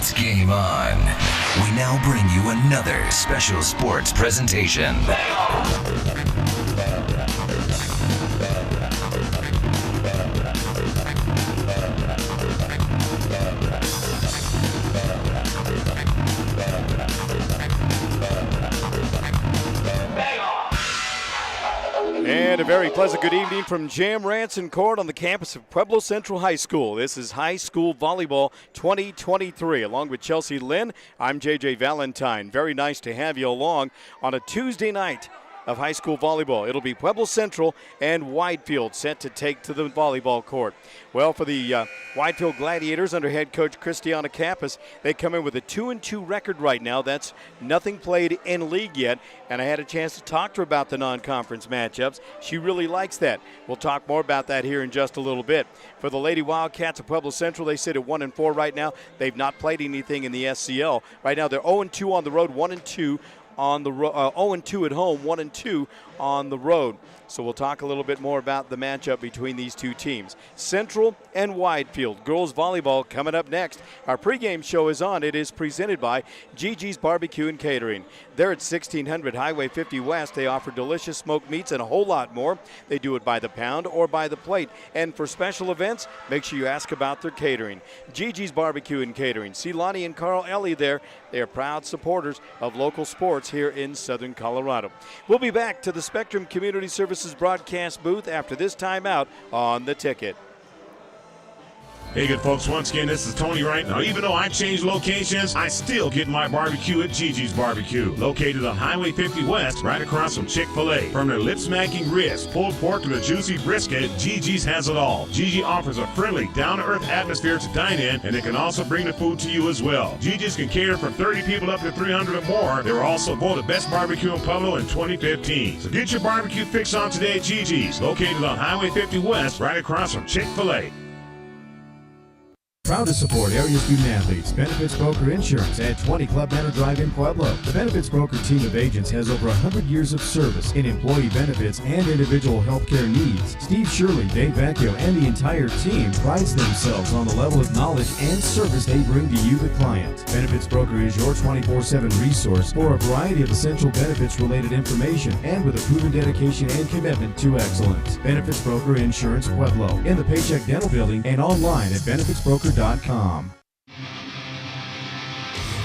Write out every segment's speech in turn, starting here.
It's game on. We now bring you another special sports presentation. And a very pleasant good evening from Jim Ranson Court on the campus of Pueblo Central High School. This is High School Volleyball 2023. Along with Chelsea Lynn, I'm JJ Valentine. Very nice to have you along on a Tuesday night of high school volleyball. It'll be Pueblo Central and Widefield set to take to the volleyball court. Well, for the Widefield Gladiators under head coach Christiana Kappas, they come in with a 2-2 record right now. That's nothing played in league yet, and I had a chance to talk to her about the non-conference matchups. She really likes that. We'll talk more about that here in just a little bit. For the Lady Wildcats of Pueblo Central, they sit at 1-4 right now. They've not played anything in the SCL. Right now they're 0-2 on the road, 1-2 on the 0-2 at home, 1-2 on the road. So we'll talk a little bit more about the matchup between these two teams. Central and Widefield. Girls volleyball coming up next. Our pregame show is on. It is presented by Gigi's Barbecue and Catering. They're at 1600 Highway 50 West. They offer delicious smoked meats and a whole lot more. They do it by the pound or by the plate. And for special events, make sure you ask about their catering. Gigi's Barbecue and Catering. See Lonnie and Carl Ellie there. They are proud supporters of local sports here in Southern Colorado. We'll be back to the Spectrum Community Services broadcast booth after this timeout on The Ticket. Hey, good folks, once again, this is Tony Wright. Now, even though I changed locations, I still get my barbecue at Gigi's Barbecue, located on Highway 50 West, right across from Chick-fil-A. From their lip-smacking ribs, pulled pork to the juicy brisket, Gigi's has it all. Gigi offers a friendly, down-to-earth atmosphere to dine in, and they can also bring the food to you as well. Gigi's can cater for 30 people up to 300 or more. They were also voted Best Barbecue in Pueblo in 2015. So get your barbecue fix on today at Gigi's, located on Highway 50 West, right across from Chick-fil-A. Proud to support area student-athletes. Benefits Broker Insurance at 20 Club Manor Drive in Pueblo. The Benefits Broker team of agents has over 100 years of service in employee benefits and individual health care needs. Steve Shirley, Dave Vecchio, and the entire team prides themselves on the level of knowledge and service they bring to you, the client. Benefits Broker is your 24/7 resource for a variety of essential benefits-related information and with a proven dedication and commitment to excellence. Benefits Broker Insurance Pueblo in the Paycheck Dental Building and online at benefitsbroker.com.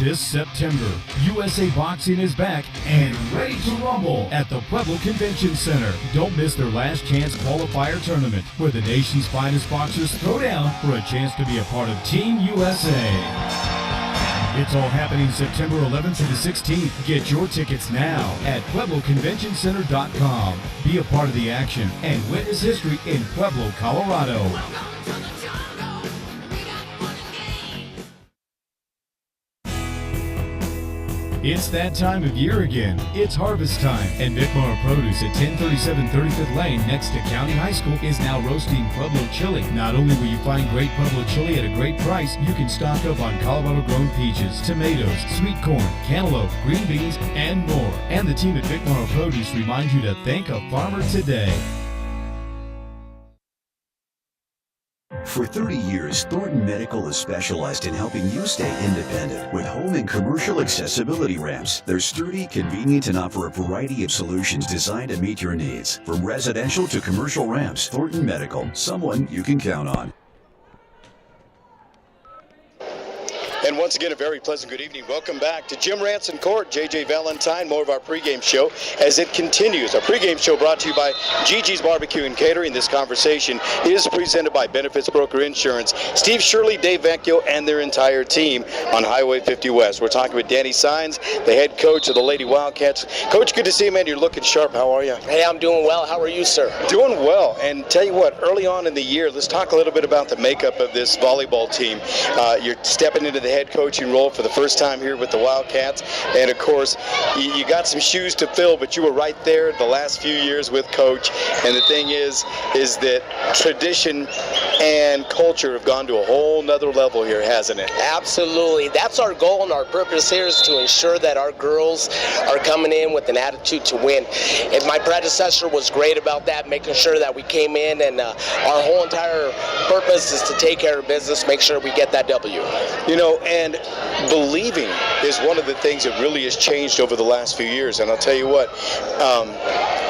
This September, USA Boxing is back and ready to rumble at the Pueblo Convention Center. Don't miss their last chance qualifier tournament where the nation's finest boxers throw down for a chance to be a part of Team USA. It's all happening September 11th to the 16th. Get your tickets now at PuebloConventionCenter.com. Be a part of the action and witness history in Pueblo, Colorado. It's that time of year again. It's harvest time, and Vicmar Produce at 1037 35th Lane next to County High School is now roasting Pueblo chili. Not only will you find great Pueblo chili at a great price, you can stock up on Colorado-grown peaches, tomatoes, sweet corn, cantaloupe, green beans, and more. And the team at Vicmar Produce reminds you to thank a farmer today. For 30 years, Thornton Medical has specialized in helping you stay independent with home and commercial accessibility ramps. They're sturdy, convenient, and offer a variety of solutions designed to meet your needs. From residential to commercial ramps, Thornton Medical, someone you can count on. And once again, a very pleasant good evening. Welcome back to Jim Ranson Court. JJ Valentine, more of our pregame show as it continues. Our pregame show brought to you by Gigi's Barbecue and Catering. This conversation is presented by Benefits Broker Insurance. Steve Shirley, Dave Vecchio, and their entire team on Highway 50 West. We're talking with Danny Sines, the head coach of the Lady Wildcats. Coach, good to see you, man. You're looking sharp. How are you? Hey, I'm doing well. How are you, sir? Doing well. And tell you what, early on in the year, let's talk a little bit about the makeup of this volleyball team. You're stepping into the head coaching role for the first time here with the Wildcats, and of course you got some shoes to fill, but you were right there the last few years with coach. And the thing is that tradition and culture have gone to a whole nother level here, hasn't it? Absolutely. That's our goal, and our purpose here is to ensure that our girls are coming in with an attitude to win. And my predecessor was great about that, making sure that we came in, and our whole entire purpose is to take care of business, make sure we get that W. You know, And believing is one of the things that really has changed over the last few years. And I'll tell you what,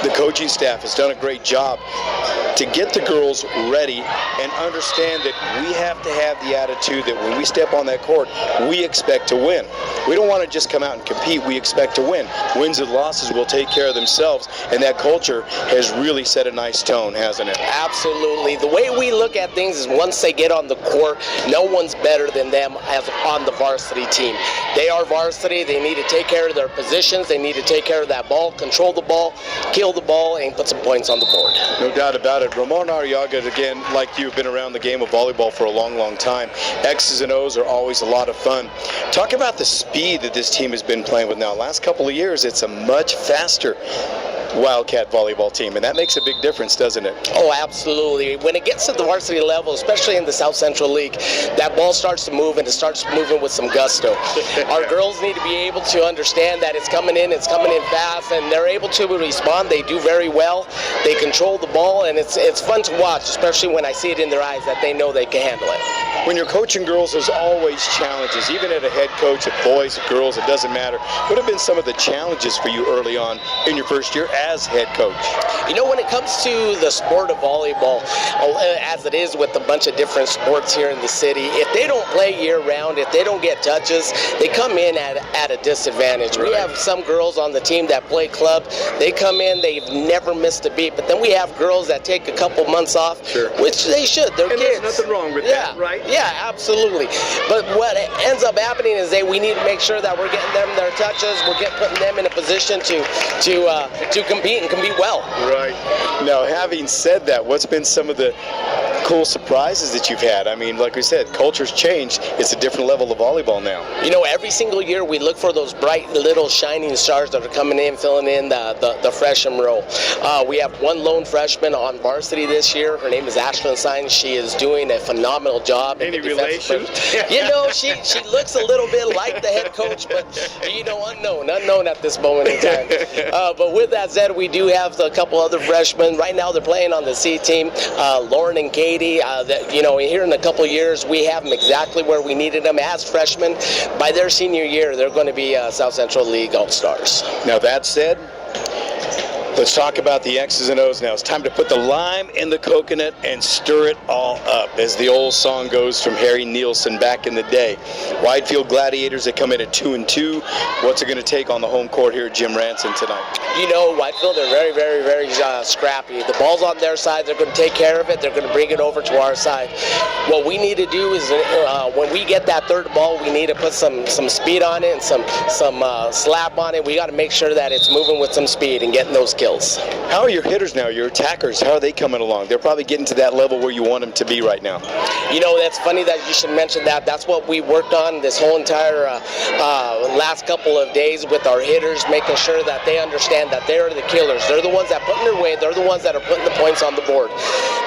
the coaching staff has done a great job to get the girls ready and understand that we have to have the attitude that when we step on that court, we expect to win. We don't want to just come out and compete. We expect to win. Wins and losses will take care of themselves, and that culture has really set a nice tone, hasn't it? Absolutely. The way we look at things is once they get on the court, no one's better than them as on the varsity team. They are varsity. They need to take care of their positions. They need to take care of that ball, control the ball, kill the ball, and put some points on the board. No doubt about it. Ramon Arriaga, again, like you, have been around the game of volleyball for a long, long time. X's and O's are always a lot of fun. Talk about the speed that this team has been playing with now. Last couple of years, it's a much faster Wildcat volleyball team, and that makes a big difference, doesn't it? Oh, absolutely. When it gets to the varsity level, especially in the South Central League, that ball starts to move, and it starts moving with some gusto. Our girls need to be able to understand that it's coming in fast, and they're able to respond. They do very well. They control the ball, and it's fun to watch, especially when I see it in their eyes that they know they can handle it. When you're coaching girls, there's always challenges. Even at a head coach, at boys, at girls, it doesn't matter. What have been some of the challenges for you early on in your first year as head coach? You know, when it comes to the sport of volleyball, as it is with a bunch of different sports here in the city, if they don't play year-round, if they don't get touches, they come in at a disadvantage. Right. We have some girls on the team that play club. They come in, they've never missed a beat. But then we have girls that take a couple months off, sure, which they should. They're and kids. There's nothing wrong with that, right? Yeah, absolutely. But what ends up happening is we need to make sure that we're getting them their touches. We're putting them in a position to compete and compete well. Right. Now, having said that, what's been some of the cool surprises that you've had? I mean, like we said, culture's changed. It's a different level of volleyball now. You know, every single year we look for those bright little shining stars that are coming in, filling in the freshman role. We have one lone freshman on varsity this year. Her name is Ashlyn Sines. She is doing a phenomenal job. Any relation? You know, she looks a little bit like the head coach, but, you know, unknown at this moment in time. But with that said, we do have a couple other freshmen. Right now they're playing on the C team, Lauren and Katie. You know, here in a couple of years, we have them exactly where we needed them as freshmen. By their senior year, they're going to be South Central League All-Stars. Now, that said, let's talk about the X's and O's now. It's time to put the lime in the coconut and stir it all up, as the old song goes from Harry Nielsen back in the day. Widefield Gladiators, they come in at 2-2. What's it going to take on the home court here at Jim Ranson tonight? You know, Widefield, they're very, very, very scrappy. The ball's on their side. They're going to take care of it. They're going to bring it over to our side. What we need to do is when we get that third ball, we need to put some speed on it and some slap on it. We got to make sure that it's moving with some speed and getting those kills. How are your hitters now, your attackers? How are they coming along? They're probably getting to that level where you want them to be right now. You know, that's funny that you should mention that. That's what we worked on this whole entire last couple of days with our hitters, making sure that they understand that they're the killers. They're the ones that put in their way. They're the ones that are putting the points on the board.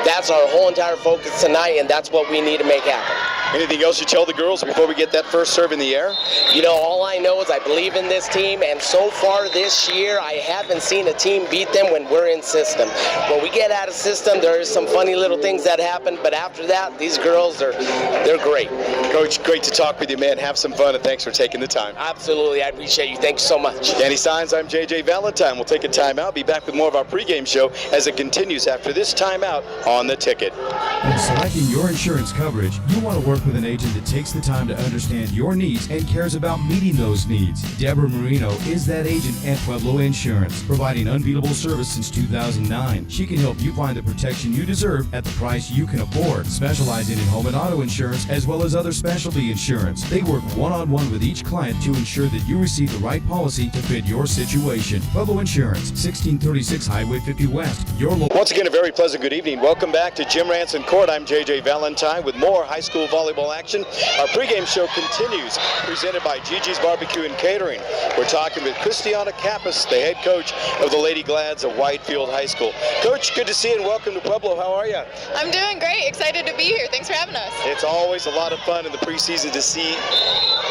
That's our whole entire focus tonight, and that's what we need to make happen. Anything else you tell the girls before we get that first serve in the air? You know, all I know is I believe in this team, and so far this year, I haven't seen a team beat them when we're in system. When we get out of system, there's some funny little things that happen, but after that, these girls, they're great. Coach, great to talk with you, man. Have some fun, and thanks for taking the time. Absolutely. I appreciate you. Thanks so much. Danny Sines, I'm JJ Valentine. We'll take a timeout. Be back with more of our pregame show as it continues after this timeout on The Ticket. In selecting your insurance coverage, you want to work with an agent that takes the time to understand your needs and cares about meeting those needs. Deborah Marino is that agent at Pueblo Insurance, providing unbeatable service since 2009. She can help you find the protection you deserve at the price you can afford, specializing in home and auto insurance as well as other specialty insurance. They work one-on-one with each client to ensure that you receive the right policy to fit your situation. Pueblo Insurance, 1636 Highway 50 West. Once again, a very pleasant good evening. Welcome back to Jim Ranson Court. I'm JJ Valentine with more high school volleyball action. Our pregame show continues, presented by Gigi's Barbecue and Catering. We're talking with Christiana Kappas, the head coach of the Lady Glads of Widefield High School. Coach, good to see you and welcome to Pueblo. How are you? I'm doing great. Excited to be here. Thanks for having us. It's always a lot of fun in the preseason to see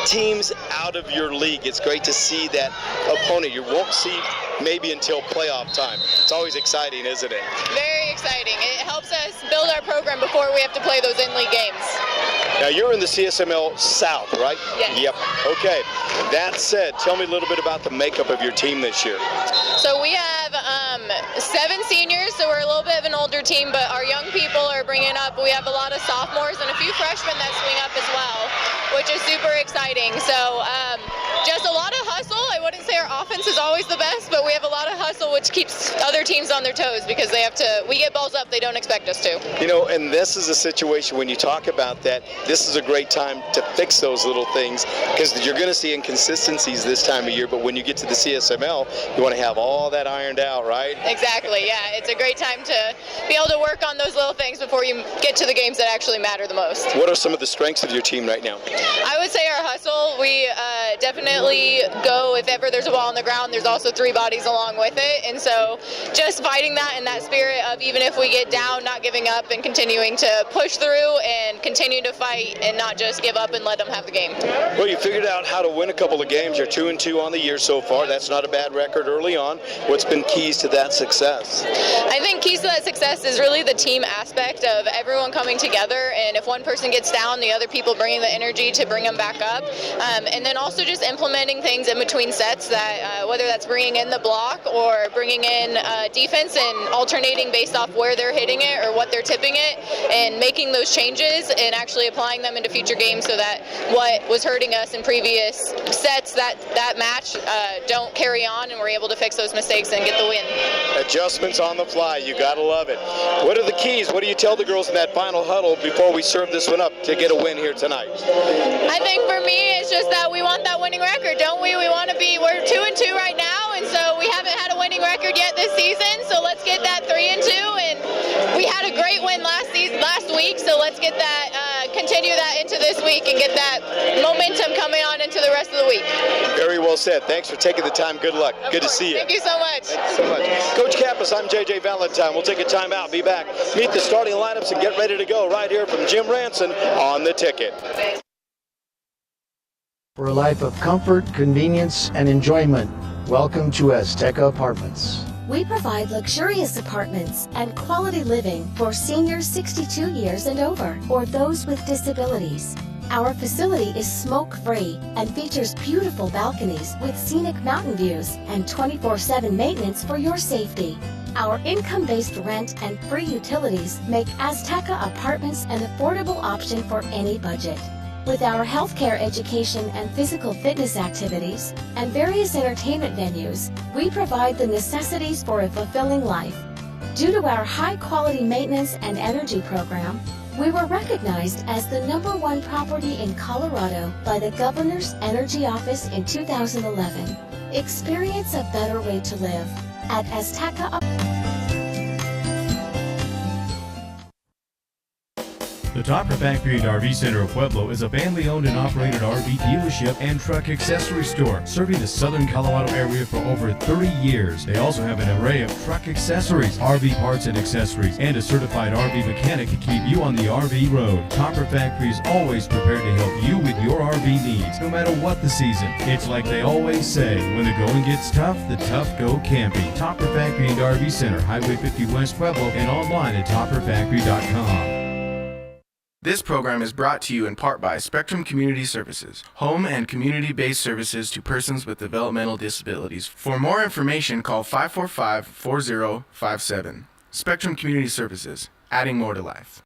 teams out of your league. It's great to see that opponent you won't see maybe until playoff time. It's always exciting, isn't it? Very exciting. It helps us build our program before we have to play those in-league games. Now, you're in the CSML South, right? Yes. Yep. Okay. That said, tell me a little bit about the makeup of your team this year. So we have 7 seniors, so we're a little bit of an older team, but our young people are bringing up. We have a lot of sophomores and a few freshmen that swing up as well, which is super exciting. So just a lot of hustle. I wouldn't say our offense is always the best, but we have a lot of hustle, which keeps other teams on their toes because we get balls up they don't expect us to. You know, and this is a situation when you talk about that, this is a great time to fix those little things because you're going to see inconsistencies this time of year, but when you get to the CSML, you want to have all that ironed out, right? Exactly, yeah. It's a great time to be able to work on those little things before you get to the games that actually matter the most. What are some of the strengths of your team right now? I would say our hustle. We definitely go, if ever there's a ball on the ground, there's also 3 bodies along with it. And so just fighting that and that spirit of even if we get down, not giving up and continuing to push through and continue to fight and not just give up and let them have the game. Well, you figured out how to win a couple of games. You're 2-2 on the year so far. That's not a bad record early on. What's been keys to that success? I think keys to that success is really the team aspect of everyone coming together, and if one person gets down, the other people bringing the energy to bring them back up, and then also just implementing things in between sets that whether that's bringing in the block or bringing in defense and alternating based off where they're hitting it or what they're tipping it, and making those changes and actually applying them into future games so that what was hurting us in previous sets that match don't carry on, and we're able to fix those mistakes and get the win. Adjustments on the fly, you gotta love it. What are the keys? What do you tell the girls in that final huddle before we serve this one up to get a win here tonight? I think for me, it's just that we want that winning record, don't we? We're 2-2 right now, and so we haven't had a winning record yet this season, so let's get that 3-2, and we had a great win last week, so let's get that, continue that into this week and get that momentum coming on into the rest of the week. Very well said. Thanks for taking the time. Good luck. Good to see you. Thank you so much. Thanks so much. Coach Kappas, I'm JJ Valentine. We'll take a time out, be back, meet the starting lineups, and get ready to go right here from Jim Ranson on The Ticket. For a life of comfort, convenience, and enjoyment, welcome to Azteca Apartments. We provide luxurious apartments and quality living for seniors 62 years and over, or those with disabilities. Our facility is smoke-free and features beautiful balconies with scenic mountain views and 24/7 maintenance for your safety. Our income-based rent and free utilities make Azteca Apartments an affordable option for any budget. With our healthcare education and physical fitness activities and various entertainment venues, we provide the necessities for a fulfilling life. Due to our high-quality maintenance and energy program, we were recognized as the #1 property in Colorado by the Governor's Energy Office in 2011. Experience a better way to live at Azteca. The Topper Factory and RV Center of Pueblo is a family-owned and operated RV dealership and truck accessory store, serving the southern Colorado area for over 30 years. They also have an array of truck accessories, RV parts and accessories, and a certified RV mechanic to keep you on the RV road. Topper Factory is always prepared to help you with your RV needs, no matter what the season. It's like they always say, when the going gets tough, the tough go camping. Topper Factory and RV Center, Highway 50 West Pueblo, and online at topperfactory.com. This program is brought to you in part by Spectrum Community Services, home and community-based services to persons with developmental disabilities. For more information, call 545-4057. Spectrum Community Services, adding more to life.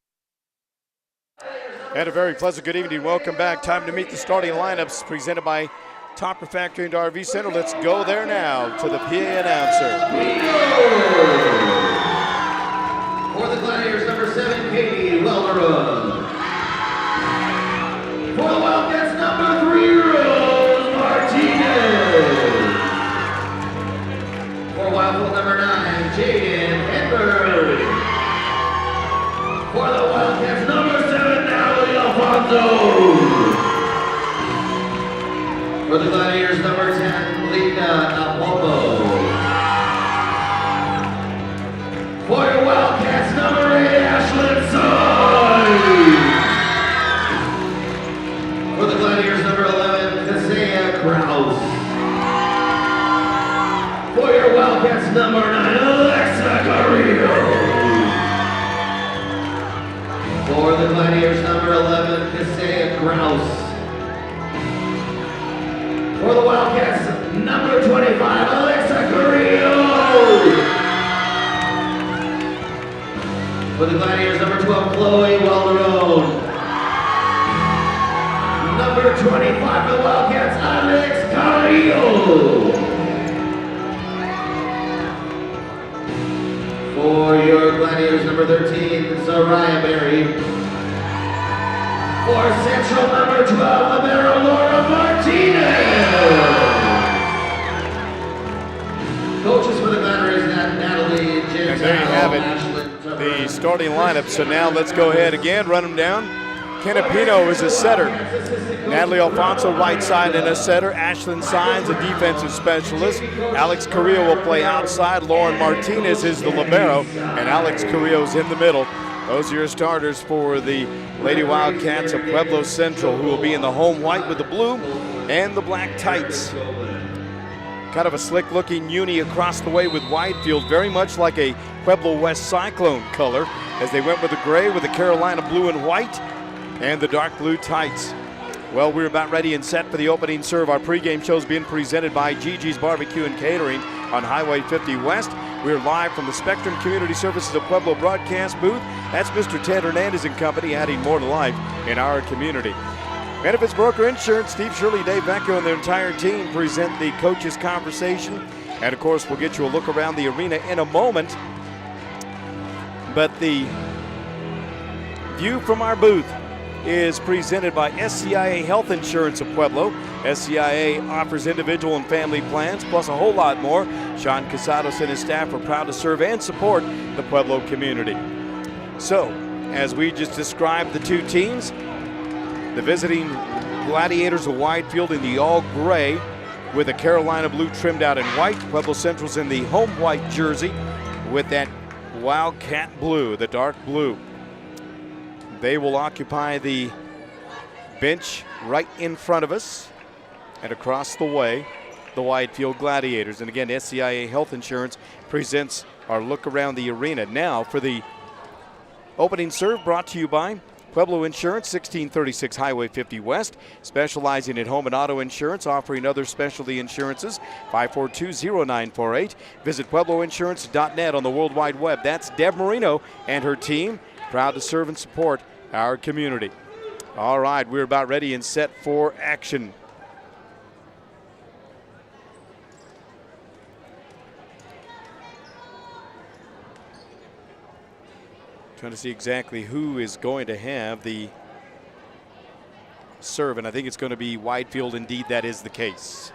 And a very pleasant good evening. Welcome back. Time to meet the starting lineups presented by Topper Factory and RV Center. Let's go there now to the PA announcer. For the Gladiators, number 7, Katie Welleroy. For the Wildcats, number 3, Rose Martinez. For Widefield, number 9, Jaden Henberg. For the Wildcats, number 7, Natalie Alfonso. For the Gladiators, number 10, Lina Apopo. For your Wildcats, number 8, Ashlyn Soy. For the Gladiators, number 11, Kaseya Kraus. For your Wildcats, number 9, Alexa Carrillo. For the Gladiators, number 11, Kaseya Grouse. For the Wildcats, number 25, Alexa Carrillo. For the Gladiators, number 12, Chloe Walderone. Number 25 for the Wildcats, Alex Carrillo. For your Gladiators, number 13, Zariah Berry. For Central, number 12, libero Laura Martinez. Coaches for the Gladiators, Natalie Gentile. And there you have it, the starting lineup. So now let's go ahead again, run them down. Canapino is a setter. Natalie Alfonso, right side and a setter. Ashlyn Sines, a defensive specialist. Alex Carrillo will play outside. Lauren Martinez is the libero, and Alex Carrillo's in the middle. Those are your starters for the Lady Wildcats of Pueblo Central, who will be in the home white with the blue and the black tights. Kind of a slick-looking uni across the way with Widefield, very much like a Pueblo West Cyclone color, as they went with the gray with the Carolina blue and white and the dark blue tights. Well, we're about ready and set for the opening serve. Our pregame show is being presented by Gigi's Barbecue and Catering on Highway 50 West. We're live from the Spectrum Community Services of Pueblo broadcast booth. That's Mr. Ted Hernandez and company, adding more to life in our community. Benefits Broker Insurance, Steve Shirley, Dave Vecchio, and their entire team present the coaches' conversation. And, of course, we'll get you a look around the arena in a moment. But the view from our booth is presented by SCIA Health Insurance of Pueblo. SCIA offers individual and family plans, plus a whole lot more. Sean Casados and his staff are proud to serve and support the Pueblo community. So, as we just described the two teams, the visiting Gladiators of Widefield in the all gray with the Carolina blue trimmed out in white. Pueblo Central's in the home white jersey with that Wildcat blue, the dark blue. They will occupy the bench right in front of us, and across the way, the Widefield Gladiators. And again, SCIA Health Insurance presents our look around the arena. Now for the opening serve, brought to you by Pueblo Insurance, 1636 Highway 50 West, specializing in home and auto insurance, offering other specialty insurances, 542-0948. Visit PuebloInsurance.net on the World Wide Web. That's Deb Marino and her team, proud to serve and support our community. All right, we're about ready and set for action. Trying to see exactly who is going to have the serve, and I think it's going to be Widefield. Indeed, that is the case.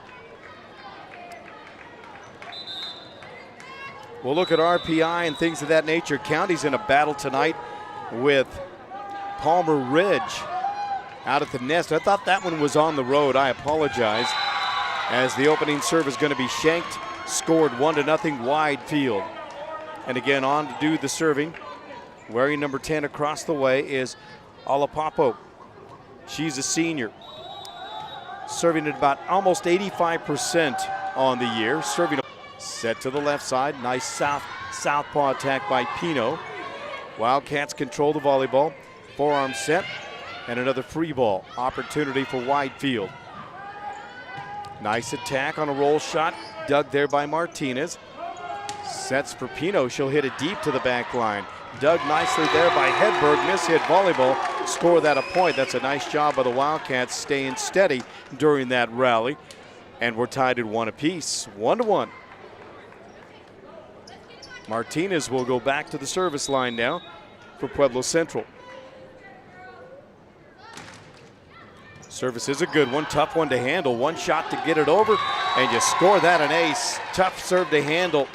We'll look at RPI and things of that nature. County's in a battle tonight with Palmer Ridge out at the nest. I thought that one was on the road. I apologize, as the opening serve is going to be shanked, scored 1-0 Widefield. And again, on to do the serving, wearing number 10 across the way, is Alapapo. She's a senior, serving at about almost 85% on the year. Serving set to the left side. Nice southpaw attack by Pino. Wildcats control the volleyball. Forearm set, and another free ball opportunity for Widefield. Nice attack on a roll shot, dug there by Martinez. Sets for Pino. She'll hit it deep to the back line. Dug nicely there by Hedberg. Miss-hit volleyball. Score that a point. That's a nice job by the Wildcats, staying steady during that rally. And we're tied at 1 apiece. 1-1. Martinez will go back to the service line now for Pueblo Central. Service is a good one, tough one to handle. One shot to get it over, and you score that an ace. Tough serve to handle.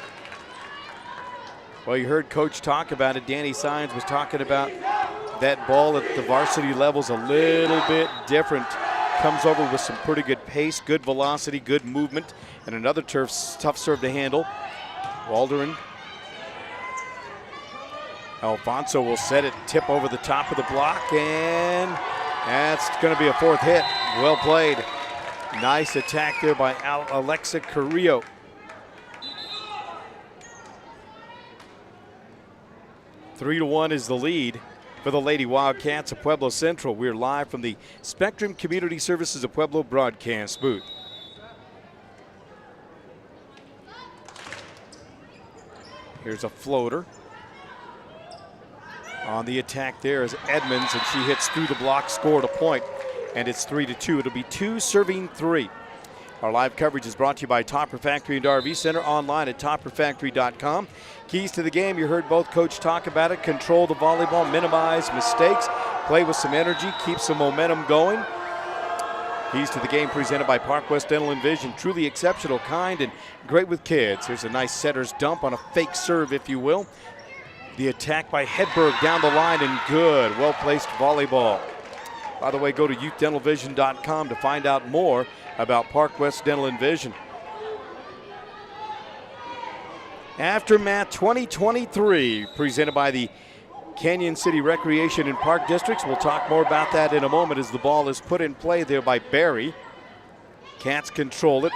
Well, you heard Coach talk about it. Danny Sines was talking about that ball at the varsity level's a little bit different. Comes over with some pretty good pace, good velocity, good movement, and another tough serve to handle. Waldron. Alfonso will set it, tip over the top of the block, and that's going to be a fourth hit. Well played. Nice attack there by Alexa Carrillo. Three to 1 is the lead for the Lady Wildcats of Pueblo Central. We're live from the Spectrum Community Services of Pueblo broadcast booth. Here's a floater. On the attack there is Edmonds, and she hits through the block, scored a point, and it's 3-2. It'll be 2 serving 3. Our live coverage is brought to you by Topper Factory and RV Center, online at topperfactory.com. Keys to the game, you heard both coach talk about it. Control the volleyball, minimize mistakes, play with some energy, keep some momentum going. Keys to the game presented by Park West Dental and Vision. Truly exceptional, kind, and great with kids. Here's a nice setter's dump on a fake serve, if you will. The attack by Hedberg down the line, and good, well-placed volleyball. By the way, go to youthdentalvision.com to find out more about Park West Dental and Vision. Aftermath 2023, presented by the Canyon City Recreation and Park Districts. We'll talk more about that in a moment as the ball is put in play there by Barry. Cats control it.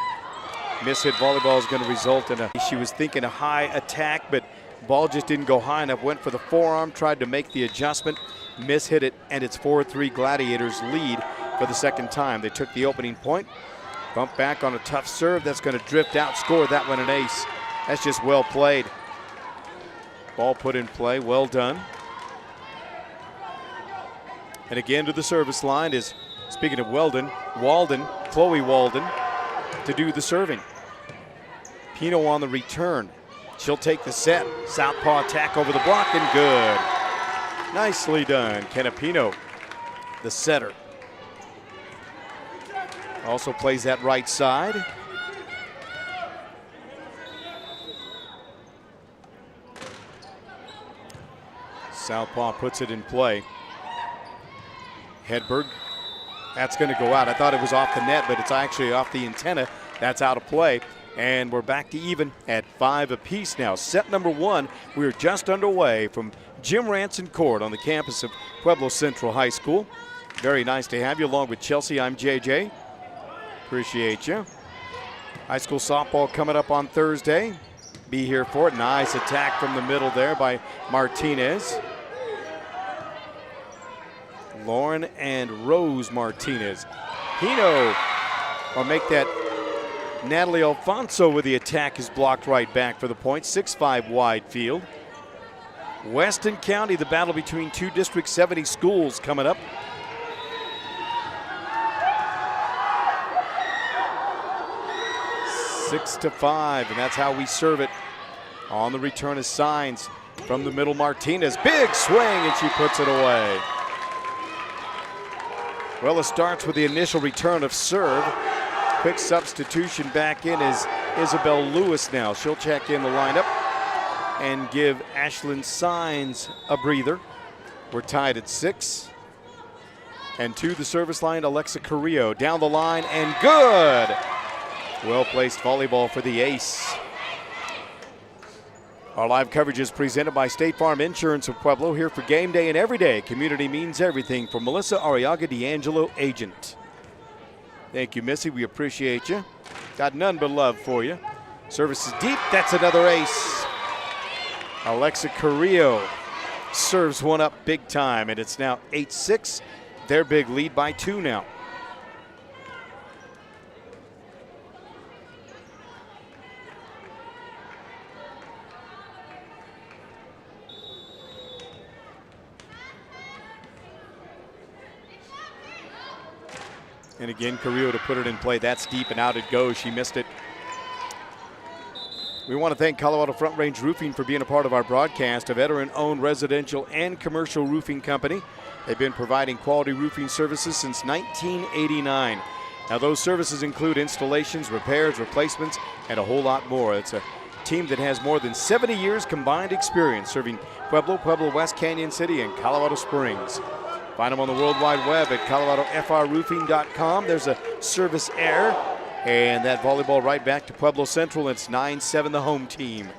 Miss-hit volleyball is going to result in she was thinking a high attack, but ball just didn't go high enough. Went for the forearm, tried to make the adjustment, miss-hit it, and it's 4-3 Gladiators lead for the second time. They took the opening point. Bump back on a tough serve. That's going to drift out, score that one an ace. That's just well played. Ball put in play, well done. And again to the service line is, speaking of Chloe Walden, to do the serving. Pino on the return. She'll take the set. Southpaw attack over the block, and good. Nicely done. Kenna Pino, the setter. Also plays that right side. Southpaw puts it in play. Hedberg, that's going to go out. I thought it was off the net, but it's actually off the antenna. That's out of play. And we're back to even at 5 apiece now. Set number 1, we're just underway from Jim Ranson Court on the campus of Pueblo Central High School. Very nice to have you along with Chelsea. I'm JJ. Appreciate you. High school softball coming up on Thursday. Be here for it. Nice attack from the middle there by Martinez. Lauren and Rose Martinez. Pino will make that. Natalie Alfonso with the attack is blocked right back for the point. 6-5 Widefield. Weston County, the battle between two District 70 schools coming up. Six to 5, and that's how we serve it. On the return is Signs from the middle. Martinez, big swing, and she puts it away. Well, it starts with the initial return of serve. Quick substitution back in is Isabel Lewis now. She'll check in the lineup and give Ashlyn Signs a breather. We're tied at 6. And to the service line, Alexa Carrillo down the line, and good. Well-placed volleyball for the ace. Our live coverage is presented by State Farm Insurance of Pueblo, here for game day and every day. Community means everything. For Melissa Arriaga D'Angelo, agent. Thank you, Missy. We appreciate you. Got none but love for you. Service is deep. That's another ace. Alexa Carrillo serves one up big time, and it's now 8-6. Their big lead by 2 now. And again, Carrillo to put it in play. That's deep and out it goes. She missed it. We want to thank Colorado Front Range Roofing for being a part of our broadcast, a veteran-owned residential and commercial roofing company. They've been providing quality roofing services since 1989. Now, those services include installations, repairs, replacements, and a whole lot more. It's a team that has more than 70 years combined experience serving Pueblo, West Canyon City, and Colorado Springs. Find them on the World Wide Web at coloradofrroofing.com. There's a service error, and that volleyball right back to Pueblo Central. It's 9-7 the home team.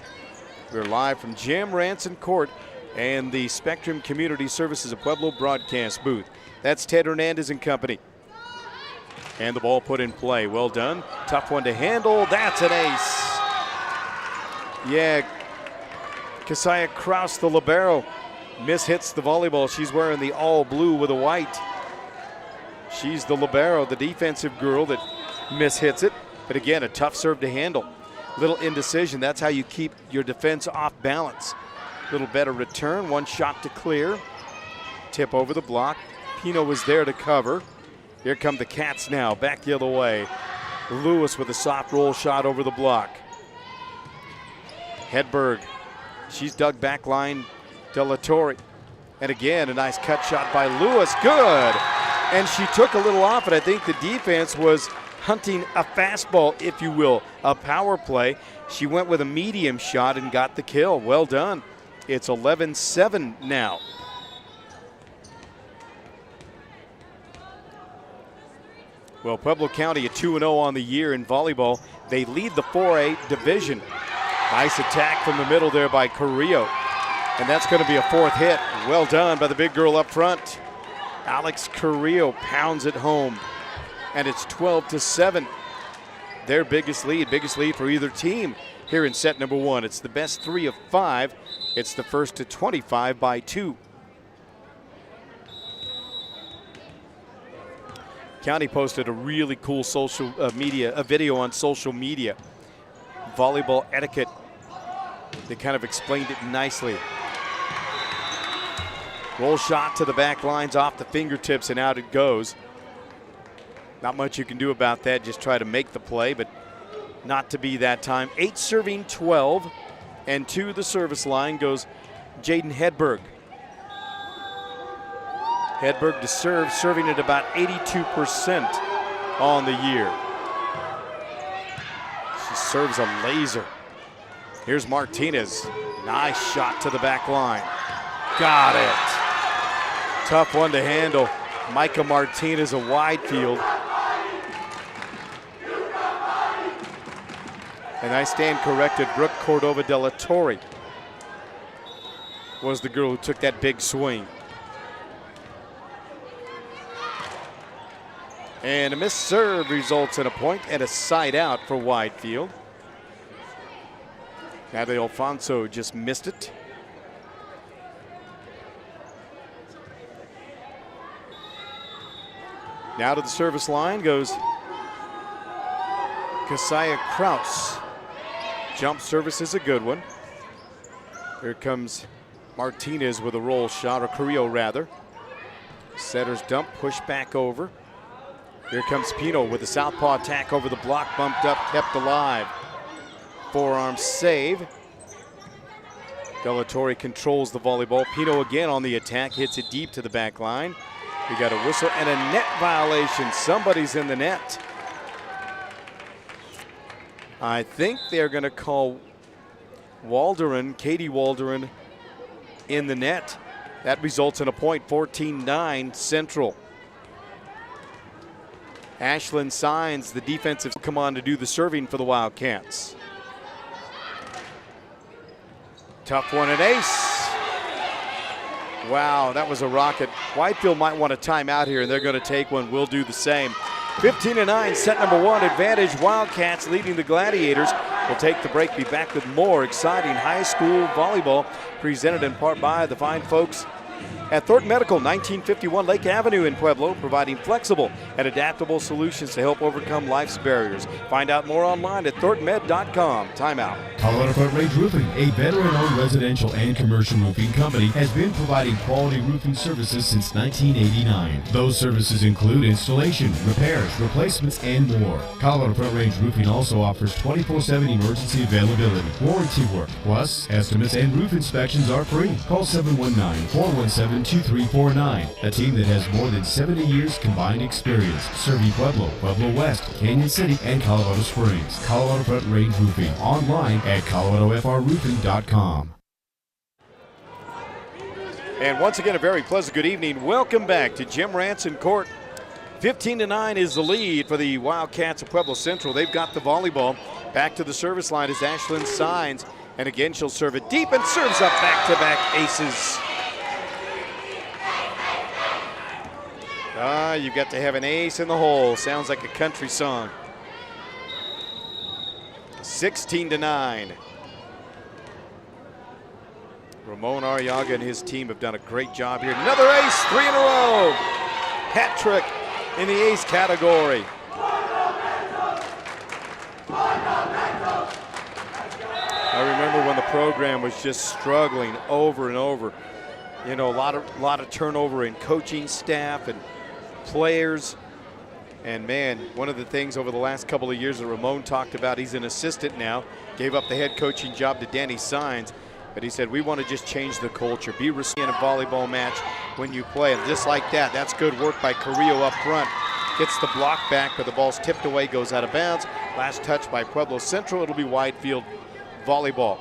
We're live from Jim Ranson Court and the Spectrum Community Services of Pueblo broadcast booth. That's Ted Hernandez and company. And the ball put in play. Well done. Tough one to handle. That's an ace. Yeah, Keziah Kraus, the libero, Mishits the volleyball. She's wearing the all blue with a white. She's the libero, the defensive girl that mishits it. But again, a tough serve to handle. Little indecision. That's how you keep your defense off balance. Little better return. One shot to clear. Tip over the block. Pino was there to cover. Here come the Cats now. Back the other way. Lewis with a soft roll shot over the block. Hedberg. She's dug back line. De La Torre. And again, a nice cut shot by Lewis. Good. And she took a little off it. I think the defense was hunting a fastball, if you will, a power play. She went with a medium shot and got the kill. Well done. It's 11-7 now. Well, Pueblo County, a 2-0 on the year in volleyball. They lead the 4A division. Nice attack from the middle there by Carrillo. And that's going to be a fourth hit. Well done by the big girl up front. Alex Carrillo pounds it home. And it's 12-7. Their biggest lead for either team here in set number one. It's the best 3 of 5. It's the first to 25 by 2. County posted a really cool social media, a video on social media. Volleyball etiquette. They kind of explained it nicely. Roll shot to the back lines off the fingertips and out it goes. Not much you can do about that. Just try to make the play, but not to be that time. 8 serving 12, and to the service line goes Jaden Hedberg. Hedberg to serve, serving at about 82% on the year. She serves a laser. Here's Martinez. Nice shot to the back line. Got it. Tough one to handle. Micah Martinez, a Widefield. And I stand corrected. Brooke Cordova de la Torre was the girl who took that big swing. And a missed serve results in a point and a side out for Widefield. Natalie Alfonso just missed it. Now to the service line goes Kasaya Kraus. Jump service is a good one. Here comes Martinez with a roll shot, or Carrillo rather. Setter's dump, push back over. Here comes Pino with the southpaw attack over the block, bumped up, kept alive. Forearm save. De La Torre controls the volleyball. Pino again on the attack, hits it deep to the back line. We got a whistle and a net violation. Somebody's in the net. I think they're going to call Walderan, Katie Walderan, in the net. That results in a point, 14-9 Central. Ashlyn Signs, the defensive, come on to do the serving for the Wildcats. Tough one, an ace. Wow, that was a rocket. Widefield might want a timeout here, and they're going to take one. We'll do the same. 15-9, set number one, advantage. Wildcats leading the Gladiators. We'll take the break, be back with more exciting high school volleyball, presented in part by the fine folks at Thornton Medical, 1951 Lake Avenue in Pueblo, providing flexible and adaptable solutions to help overcome life's barriers. Find out more online at thorntonmed.com. Timeout. Colorado Front Range Roofing, a veteran-owned residential and commercial roofing company, has been providing quality roofing services since 1989. Those services include installation, repairs, replacements, and more. Colorado Front Range Roofing also offers 24/7 emergency availability, warranty work, plus estimates and roof inspections are free. Call 719-417-2349. A team that has more than 70 years combined experience serving Pueblo, Pueblo West, Canyon City, and Colorado Springs. Colorado Front Range Roofing, online at coloradofrroofing.com. And once again, a very pleasant good evening. Welcome back to Jim Ranson Court. 15-9 is the lead for the Wildcats of Pueblo Central. They've got the volleyball. Back to the service line is Ashlyn Signs. And again, she'll serve it deep and serves up back-to-back aces. You've got to have an ace in the hole. Sounds like a country song. 16-9. Ramon Arriaga and his team have done a great job here. Another ace, 3 in a row. Hat trick in the ace category. I remember when the program was just struggling over and over. You know, a lot of turnover in coaching staff and players. And man, one of the things over the last couple of years that Ramon talked about, he's an assistant now, gave up the head coaching job to Danny Sines. But he said, we want to just change the culture. Be respectful in a volleyball match when you play. And just like that, that's good work by Carrillo up front. Gets the block back, but the ball's tipped away, goes out of bounds. Last touch by Pueblo Central. It'll be Widefield volleyball.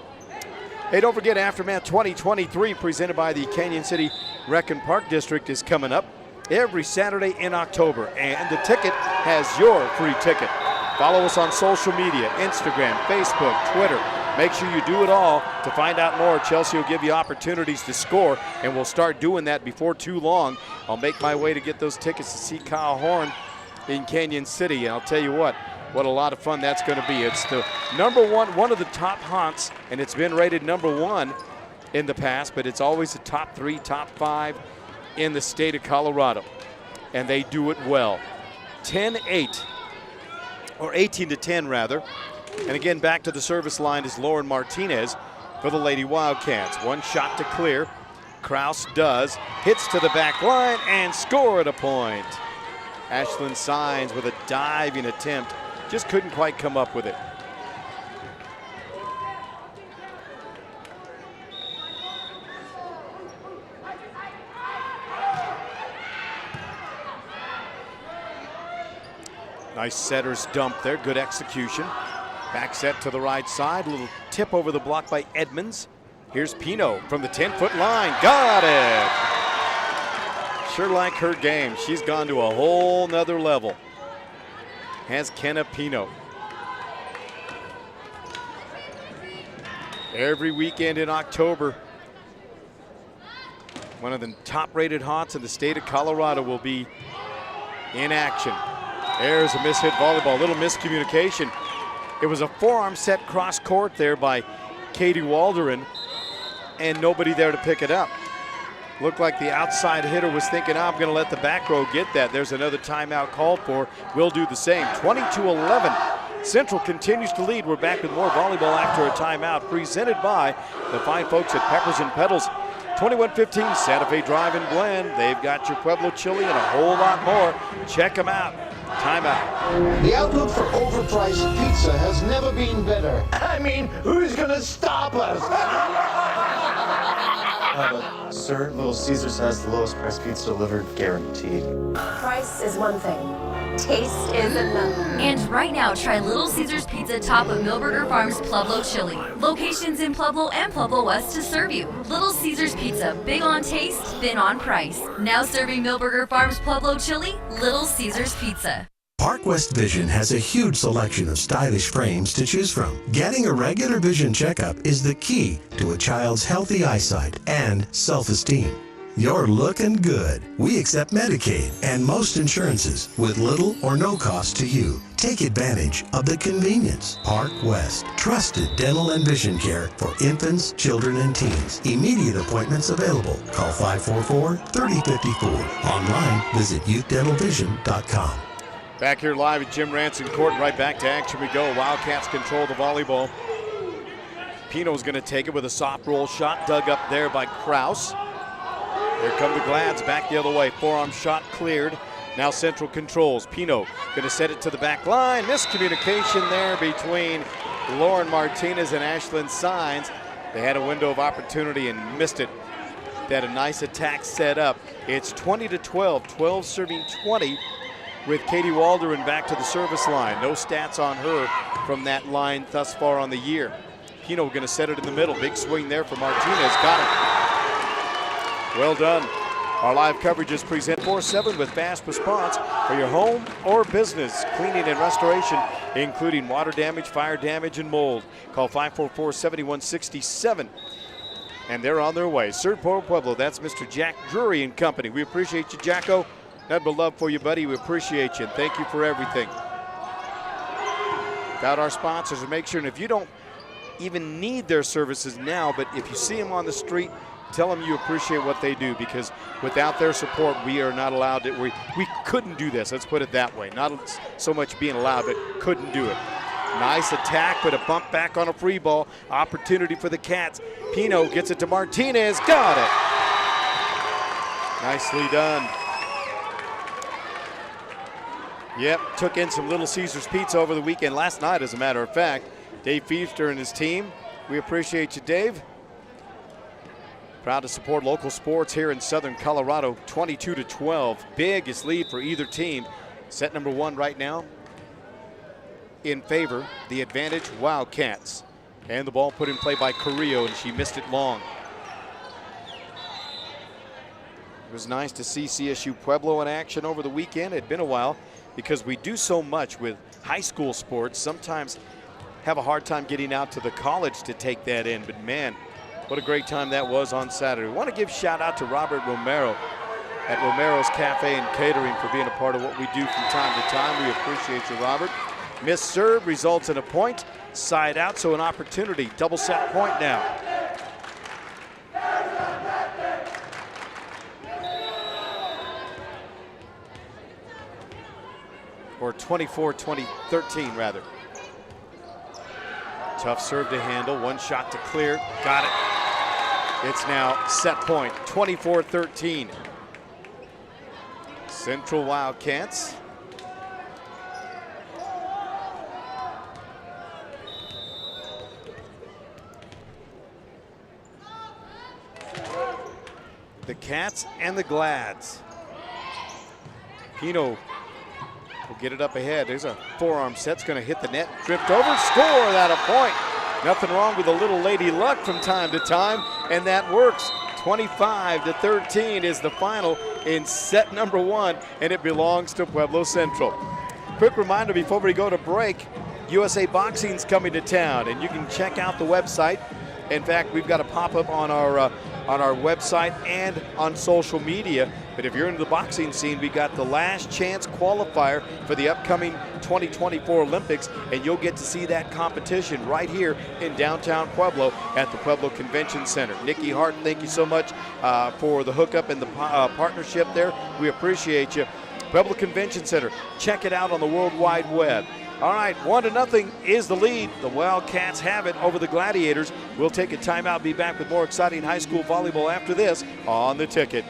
Hey, don't forget, Aftermath 2023, presented by the Canyon City Rec and Park District, is coming up every Saturday in October. And the ticket has your free ticket. Follow us on social media, Instagram, Facebook, Twitter. Make sure you do it all. To find out more, Chelsea will give you opportunities to score, and we'll start doing that before too long. I'll make my way to get those tickets to see Kyle Horn in Canyon City, and I'll tell you what a lot of fun that's going to be. It's the one of the top haunts, and it's been rated #1 in the past, but it's always a top 3, top 5 in the state of Colorado, and they do it well. 10-8, or 18-10 rather. And again, back to the service line is Lauren Martinez for the Lady Wildcats. One shot to clear. Kraus does. Hits to the back line and scored a point. Ashlyn Sines with a diving attempt. Just couldn't quite come up with it. Nice setter's dump there. Good execution. Back set to the right side. A little tip over the block by Edmonds. Here's Pino from the 10-foot line. Got it. Sure like her game. She's gone to a whole nother level. Has Kenna Pino. Every weekend in October, one of the top-rated haunts in the state of Colorado will be in action. There's a mishit volleyball. Little miscommunication. It was a forearm set cross court there by Katie Walderin, and nobody there to pick it up. Looked like the outside hitter was thinking, I'm going to let the back row get that. There's another timeout called for. We'll do the same. 22-11. Central continues to lead. We're back with more volleyball after a timeout, presented by the fine folks at Peppers and Pedals. 21-15 Santa Fe Drive and Blend. They've got your Pueblo chili and a whole lot more. Check them out. Timeout. The outlook for overpriced pizza has never been better. I mean, who's gonna stop us? Sir, Little Caesars has the lowest price pizza delivered, guaranteed. Price is one thing. Taste is another. And right now, try Little Caesars Pizza top of Millburger Farms Pueblo Chili. Locations in Pueblo and Pueblo West to serve you. Little Caesars Pizza, big on taste, thin on price. Now serving Millburger Farms Pueblo Chili, Little Caesars Pizza. Park West Vision has a huge selection of stylish frames to choose from. Getting a regular vision checkup is the key to a child's healthy eyesight and self-esteem. You're looking good. We accept Medicaid and most insurances with little or no cost to you. Take advantage of the convenience. Park West. Trusted dental and vision care for infants, children, and teens. Immediate appointments available. Call 544-3054. Online, visit youthdentalvision.com. Back here live at Jim Ranson Court, right back to action we go. Wildcats control the volleyball. Pino's going to take it with a soft roll shot, dug up there by Kraus. Here come the Glads back the other way. Forearm shot cleared. Now Central controls. Pino going to set it to the back line. Miscommunication there between Lauren Martinez and Ashlyn Sines. They had a window of opportunity and missed it. They had a nice attack set up. It's 20-12, 12 serving 20. With Katie Walderin back to the service line. No stats on her from that line thus far on the year. Pino going to set it in the middle. Big swing there for Martinez. Got it. Well done. Our live coverage is present 4/7 with fast response for your home or business cleaning and restoration, including water damage, fire damage, and mold. Call 544-7167. And they're on their way. Sir Pueblo, that's Mr. Jack Drury and company. We appreciate you, Jacko. Nothing but love for you, buddy. We appreciate you, and thank you for everything. Without our sponsors, and make sure, and if you don't even need their services now, but if you see them on the street, tell them you appreciate what they do, because without their support, we are not allowed to. We couldn't do this. Let's put it that way. Not so much being allowed, but couldn't do it. Nice attack, but a bump back on a free ball. Opportunity for the Cats. Pino gets it to Martinez. Got it. Nicely done. Yep, took in some Little Caesars Pizza over the weekend, last night as a matter of fact. Dave Feefster and his team. We appreciate you, Dave. Proud to support local sports here in Southern Colorado, 22-12. Biggest lead for either team. Set number 1 right now in favor, the advantage Wildcats. And the ball put in play by Carrillo, and she missed it long. It was nice to see CSU Pueblo in action over the weekend. It had been a while, because we do so much with high school sports, sometimes have a hard time getting out to the college to take that in. But man, what a great time that was on Saturday. We want to give shout out to Robert Romero at Romero's Cafe and Catering for being a part of what we do from time to time. We appreciate you, Robert. Missed serve results in a point. Side out, so an opportunity. Double set point now. Or 24-13 rather. Tough serve to handle, one shot to clear, got it. It's now set point, 24-13. Central Wildcats. The Cats and the Glads. Pino will get it up ahead. There's a forearm set. It's going to hit the net, drift over, score that a point. Nothing wrong with a little lady luck from time to time, and that works. 25-13 is the final in set number 1, and it belongs to Pueblo Central. Quick reminder before we go to break, USA Boxing's coming to town, and you can check out the website. In fact, we've got a pop-up on our website and on social media. But if you're into the boxing scene, we got the last chance qualifier for the upcoming 2024 Olympics, and you'll get to see that competition right here in downtown Pueblo at the Pueblo Convention Center. Nikki Hart, thank you so much for the hookup and the partnership there. We appreciate you. Pueblo Convention Center, check it out on the World Wide Web. All right, 1-0 is the lead. The Wildcats have it over the Gladiators. We'll take a timeout, be back with more exciting high school volleyball after this on The Ticket.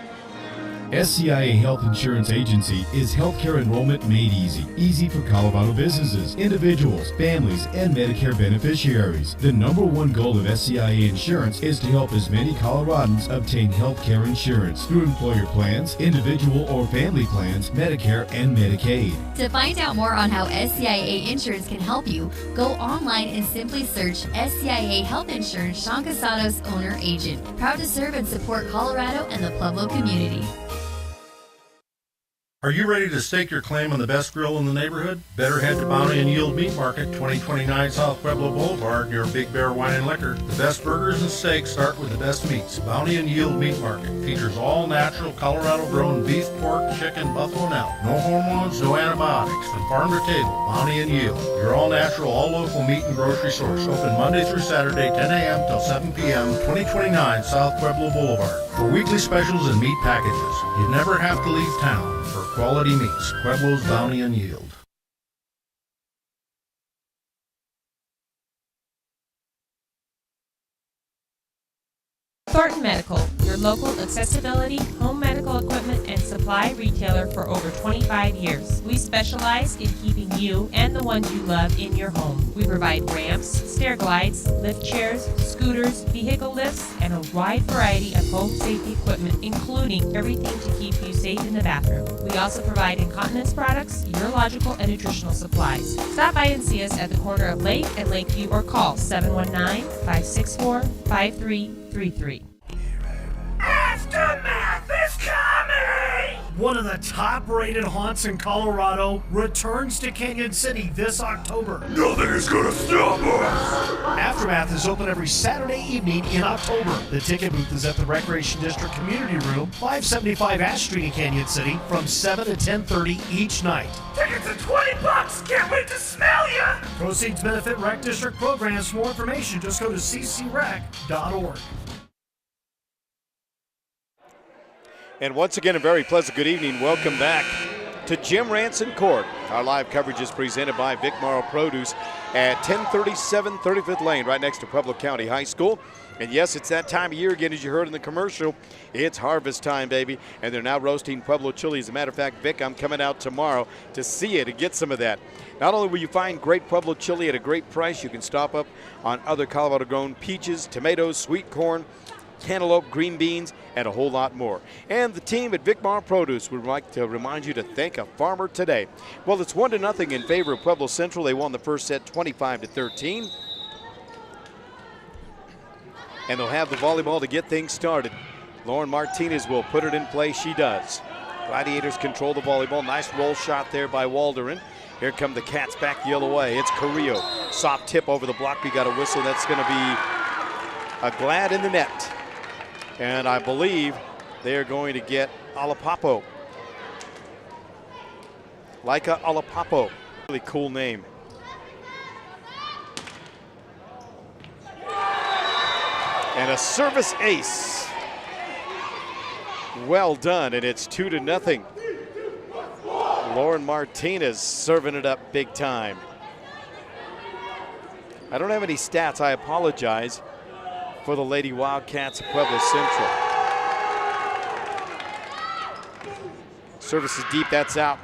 SCIA Health Insurance Agency is healthcare enrollment made easy. Easy for Colorado businesses, individuals, families, and Medicare beneficiaries. The #1 goal of SCIA Insurance is to help as many Coloradans obtain healthcare insurance through employer plans, individual or family plans, Medicare, and Medicaid. To find out more on how SCIA Insurance can help you, go online and simply search SCIA Health Insurance Sean Casados, owner agent. Proud to serve and support Colorado and the Pueblo community. Are you ready to stake your claim on the best grill in the neighborhood? Better head to Bounty and Yield Meat Market, 2029 South Pueblo Boulevard, near Big Bear Wine and Liquor. The best burgers and steaks start with the best meats. Bounty and Yield Meat Market features all natural Colorado-grown beef, pork, chicken, buffalo, and elk. No hormones, no antibiotics. From farm to table, Bounty and Yield. Your all-natural, all-local meat and grocery source. Open Monday through Saturday, 10 a.m. till 7 p.m., 2029 South Pueblo Boulevard. For weekly specials and meat packages, you never have to leave town for quality meats. Pueblo's Bounty and Yield. Thornton Medical, your local accessibility, home medical equipment, and supply retailer for over 25 years. We specialize in keeping you and the ones you love in your home. We provide ramps, stair glides, lift chairs, scooters, vehicle lifts, and a wide variety of home safety equipment, including everything to keep you safe in the bathroom. We also provide incontinence products, urological, and nutritional supplies. Stop by and see us at the corner of Lake and Lakeview or call 719-564-5333. Aftermath is coming! one of the top-rated haunts in Colorado, returns to Canyon City this October. Nothing is gonna stop us! Aftermath is open every Saturday evening in October. The ticket booth is at the Recreation District Community Room, 575 Ash Street in Canyon City, from 7 to 10:30 each night. Tickets are $20! Can't wait to smell ya! Proceeds benefit Rec District programs. For more information, just go to ccrec.org. And once again, a very pleasant good evening. Welcome back to Jim Ranson Court. Our live coverage is presented by Vic Morrow Produce at 1037 35th Lane, right next to Pueblo County High School. And yes, it's that time of year again, as you heard in the commercial. It's harvest time, baby. And they're now roasting Pueblo chili. As a matter of fact, Vic, I'm coming out tomorrow to see it and get some of that. Not only will you find great Pueblo chili at a great price, you can stop up on other Colorado-grown peaches, tomatoes, sweet corn, cantaloupe, green beans, and a whole lot more. And the team at Vic Morrow Produce would like to remind you to thank a farmer today. Well, it's 1-0 in favor of Pueblo Central. They won the first set 25-13. And they'll have the volleyball to get things started. Lauren Martinez will put it in play. She does. Gladiators control the volleyball. Nice roll shot there by Walderin. Here come the Cats back the other way. It's Carrillo. Soft tip over the block. We got a whistle. That's going to be a Glad in the net. And I believe they are going to get Alapapo. Laika Alapapo. Really cool name. And a service ace. Well done, and it's 2-0. Lauren Martinez serving it up big time. I don't have any stats. I apologize for the Lady Wildcats of Pueblo Central. Service is deep, that's out.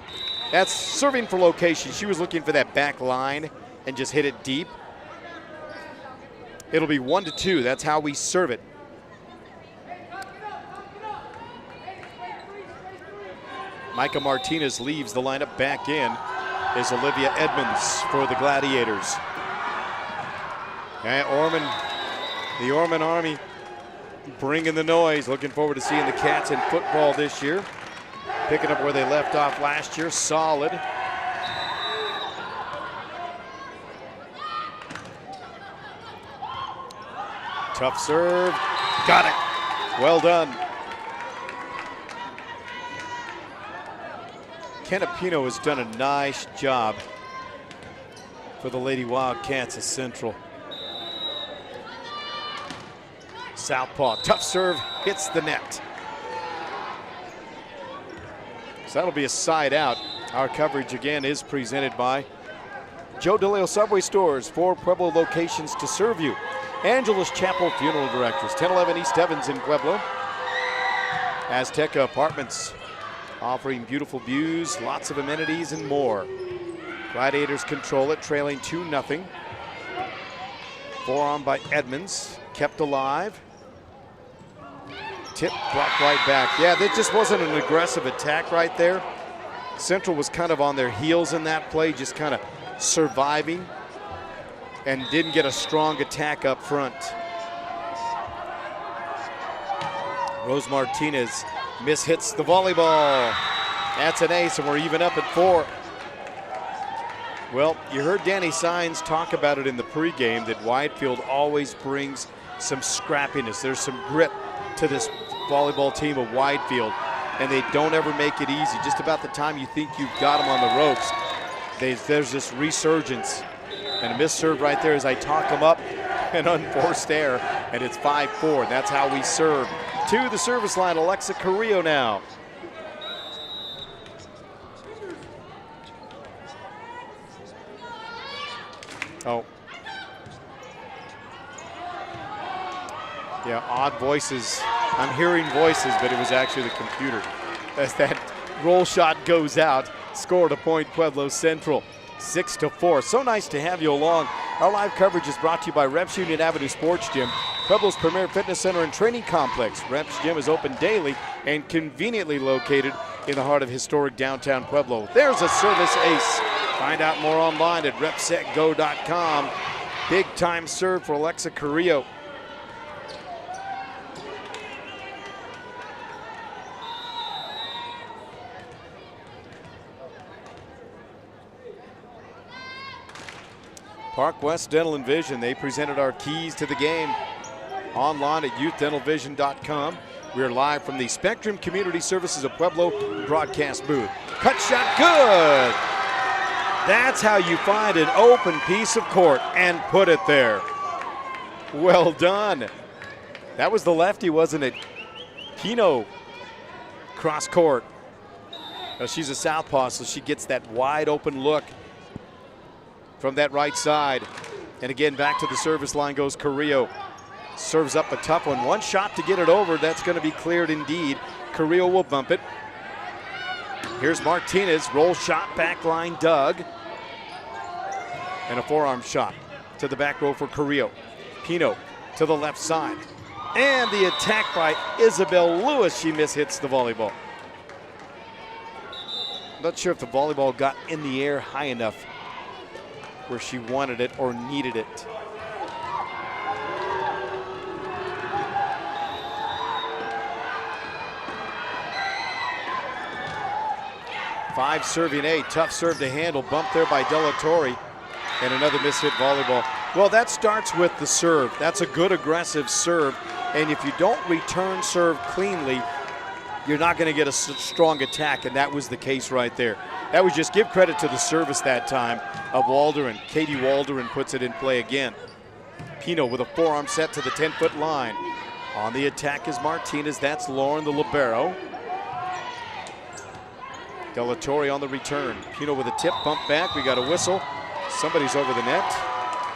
That's serving for location. She was looking for that back line and just hit it deep. It'll be 1-2, that's how we serve it. Micah Martinez leaves the lineup. Back in is Olivia Edmonds for the Gladiators. And the Orman Army bringing the noise. Looking forward to seeing the Cats in football this year. Picking up where they left off last year. Solid. Tough serve. Got it. Well done. Canapino has done a nice job for the Lady Wildcats of Central. Southpaw, tough serve, hits the net. So that'll be a side out. Our coverage again is presented by Joe DeLeo Subway Stores, 4 Pueblo locations to serve you. Angeles Chapel Funeral Directors, 1011 East Evans in Pueblo. Azteca Apartments, offering beautiful views, lots of amenities, and more. Gladiators control it, trailing 2-0. Forearm by Edmonds, kept alive. Tip brought right back. Yeah, that just wasn't an aggressive attack right there. Central was kind of on their heels in that play, just kind of surviving, and didn't get a strong attack up front. Rose Martinez mishits the volleyball. That's an ace, and we're even up at 4. Well, you heard Danny Sines talk about it in the pregame that Widefield always brings some scrappiness. There's some grit to this volleyball team of Widefield, and they don't ever make it easy. Just about the time you think you've got them on the ropes, there's this resurgence. And a missed serve right there as I talk them up, an unforced error, and it's 5-4. That's how we serve. To the service line, Alexa Carrillo now. Oh. Yeah, odd voices. I'm hearing voices, but it was actually the computer. As that roll shot goes out, scored a point Pueblo Central, 6-4. So nice to have you along. Our live coverage is brought to you by Reps Union Avenue Sports Gym, Pueblo's premier fitness center and training complex. Reps Gym is open daily and conveniently located in the heart of historic downtown Pueblo. There's a service ace. Find out more online at repsetgo.com. Big time serve for Alexa Carrillo. Park West Dental and Vision, they presented our keys to the game online at youthdentalvision.com. We're live from the Spectrum Community Services of Pueblo broadcast booth. Cut shot, good! That's how you find an open piece of court and put it there. Well done. That was the lefty, wasn't it? Pino cross court. Now she's a southpaw, so she gets that wide open look from that right side. And again, back to the service line goes Carrillo. Serves up a tough one. One shot to get it over. That's going to be cleared indeed. Carrillo will bump it. Here's Martinez. Roll shot, back line dug. And a forearm shot to the back row for Carrillo. Pino to the left side. And the attack by Isabel Lewis. She mishits the volleyball. Not sure if the volleyball got in the air high enough where she wanted it or needed it. Five serving eight, tough serve to handle, bumped there by Della Torre, and another mishit volleyball. Well, that starts with the serve. That's a good aggressive serve, and if you don't return serve cleanly, you're not going to get a strong attack, and that was the case right there. That was just give credit to the service that time of Waldron. Katie Waldron puts it in play again. Pino with a forearm set to the 10-foot line. On the attack is Martinez. That's Lauren, the libero. Della Torre on the return. Pino with a tip, bump back. We got a whistle. Somebody's over the net.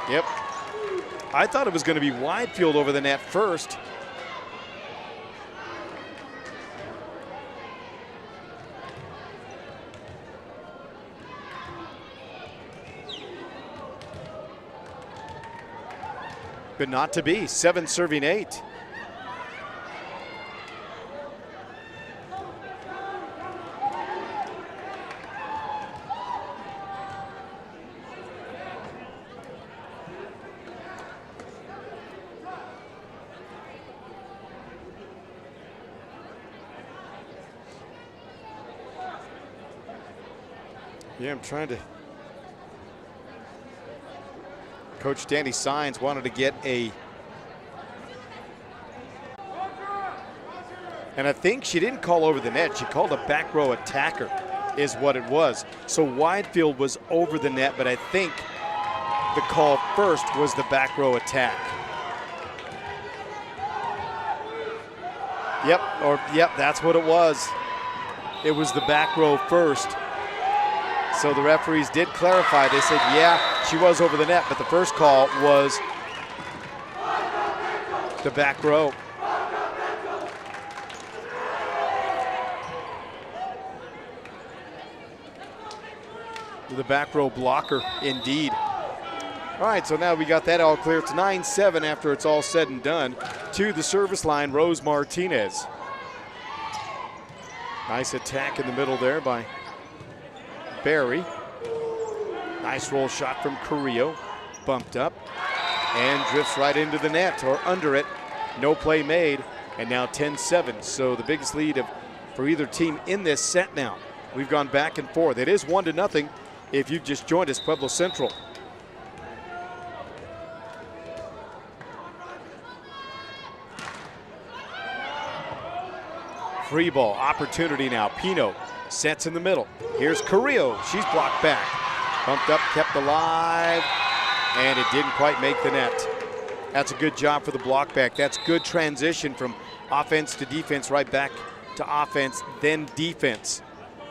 Yep. I thought it was going to be Widefield over the net first. But not to be. 7 serving 8. Yeah, I'm trying to. Coach Danny Sines wanted to get a. And I think she didn't call over the net. She called a back row attacker is what it was. So Widefield was over the net, but I think the call first was the back row attack. Yep, that's what it was. It was the back row first. So the referees did clarify. They said, yeah, she was over the net, but the first call was the back row. The back row blocker, indeed. All right, so now we got that all clear. It's 9-7 after it's all said and done. To the service line, Rose Martinez. Nice attack in the middle there by Barry. Nice roll shot from Carrillo. Bumped up and drifts right into the net or under it. No play made, and now 10-7. So the biggest lead for either team in this set now. We've gone back and forth. It is 1-0 if you've just joined us, Pueblo Central. Free ball opportunity now. Pino sets in the middle. Here's Carrillo. She's blocked back. Bumped up, kept alive, and it didn't quite make the net. That's a good job for the block back. That's good transition from offense to defense, right back to offense, then defense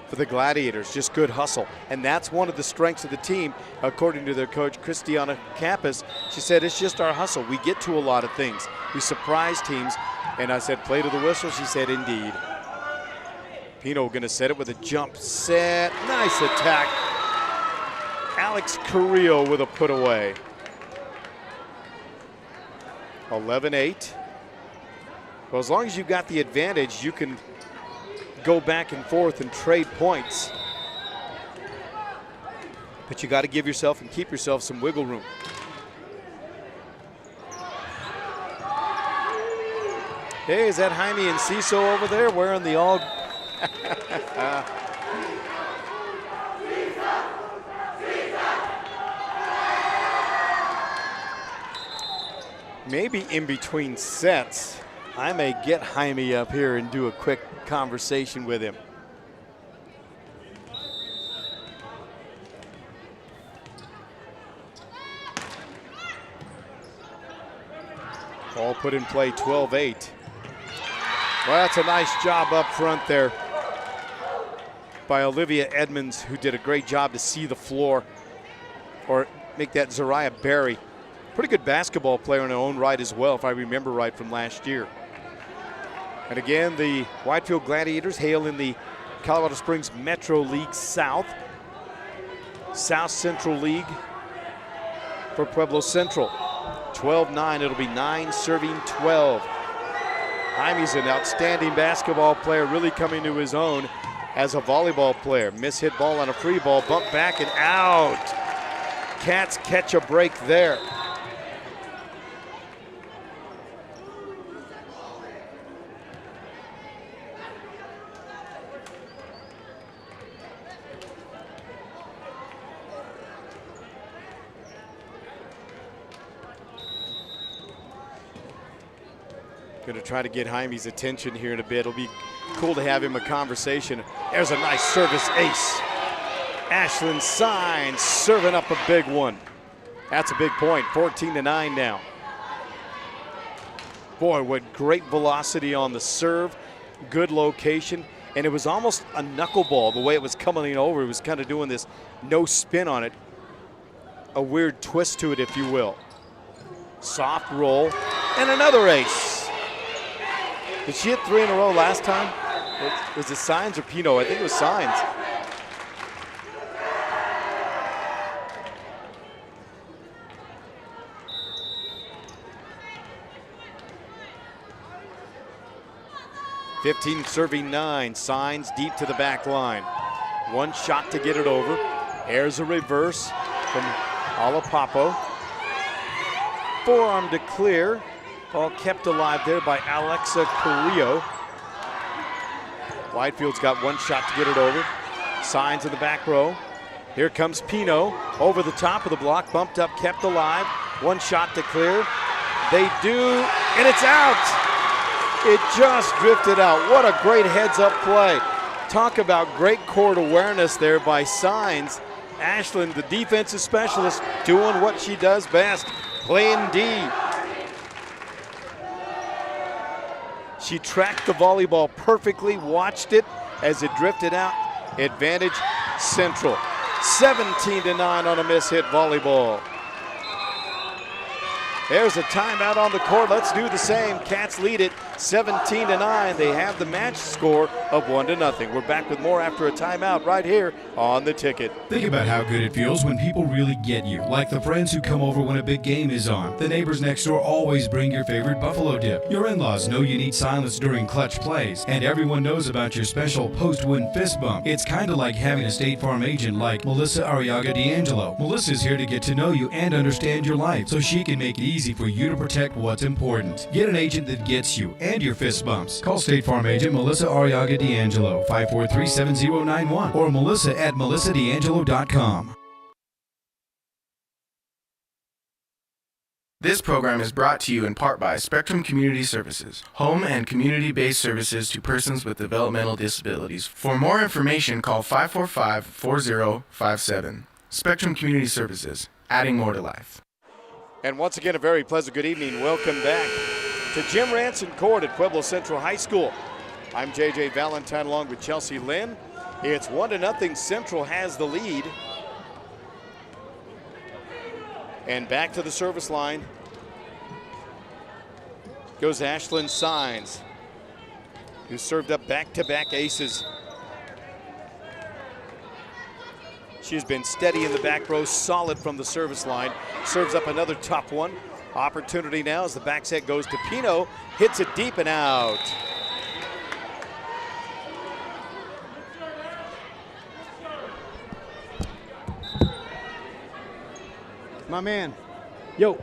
for the Gladiators. Just good hustle. And that's one of the strengths of the team, according to their coach, Christiana Campos. She said, it's just our hustle. We get to a lot of things. We surprise teams. And I said, play to the whistle. She said, indeed. Pino going to set it with a jump set. Nice attack. Alex Carrillo with a put away. 11-8. Well, as long as you've got the advantage, you can go back and forth and trade points. But you got to give yourself and keep yourself some wiggle room. Hey, is that Jaime Enciso over there wearing the all? maybe in between sets, I may get Jaime up here and do a quick conversation with him. Ball put in play, 12-8. Well, that's a nice job up front there by Olivia Edmonds, who did a great job to see the floor or make that Zariah Berry. Pretty good basketball player in her own right as well, if I remember right from last year. And again, the Widefield Gladiators hail in the Colorado Springs Metro League South. South Central League for Pueblo Central. 12-9, it'll be 9 serving 12. Jaime's an outstanding basketball player, really coming to his own as a volleyball player. Miss-hit ball on a free ball, bump back and out. Cats catch a break there. Going to try to get Jaime's attention here in a bit. It'll be cool to have him a conversation. There's a nice service ace. Ashlyn Sines serving up a big one. That's a big point, 14-9 now. Boy, what great velocity on the serve, good location, and it was almost a knuckleball the way it was coming over. It was kind of doing this no spin on it. A weird twist to it, if you will. Soft roll, and another ace. Did she hit 3 in a row last time? Was it Sines or Pino? I think it was Sines. (15 serving 9). Sines deep to the back line. One shot to get it over. There's a reverse from Alapapo. Forearm to clear. Ball kept alive there by Alexa Carrillo. Widefield's got one shot to get it over. Sines in the back row. Here comes Pino over the top of the block, bumped up, kept alive. One shot to clear. They do, and it's out. It just drifted out. What a great heads-up play. Talk about great court awareness there by Sines. Ashlyn, the defensive specialist, doing what she does best, playing D. She tracked the volleyball perfectly, watched it as it drifted out. Advantage Central. 17-9 on a miss-hit volleyball. There's a timeout on the court. Let's do the same. Cats lead it 17-9. They have the match score of 1-0. We're back with more after a timeout right here on The Ticket. Think about how good it feels when people really get you, like the friends who come over when a big game is on. The neighbors next door always bring your favorite buffalo dip. Your in-laws know you need silence during clutch plays, and everyone knows about your special post-win fist bump. It's kind of like having a State Farm agent like Melissa Arriaga D'Angelo. Melissa's here to get to know you and understand your life, so she can make it easy for you to protect what's important. Get an agent that gets you and your fist bumps. Call State Farm agent Melissa Arriaga D'Angelo, 543-7091, or Melissa at melissadangelo.com. This program is brought to you in part by Spectrum Community Services, home and community-based services to persons with developmental disabilities. For more information, call 545-4057. Spectrum Community Services, adding more to life. And once again, a very pleasant good evening. Welcome back to Jim Ranson Court at Pueblo Central High School. I'm JJ Valentine along with Chelsea Lynn. It's 1-0. Central has the lead. And back to the service line goes Ashlyn Sines, who served up back-to-back aces. She's been steady in the back row, solid from the service line. Serves up another tough one. Opportunity now as the back set goes to Pino. Hits it deep and out. My man. Yo.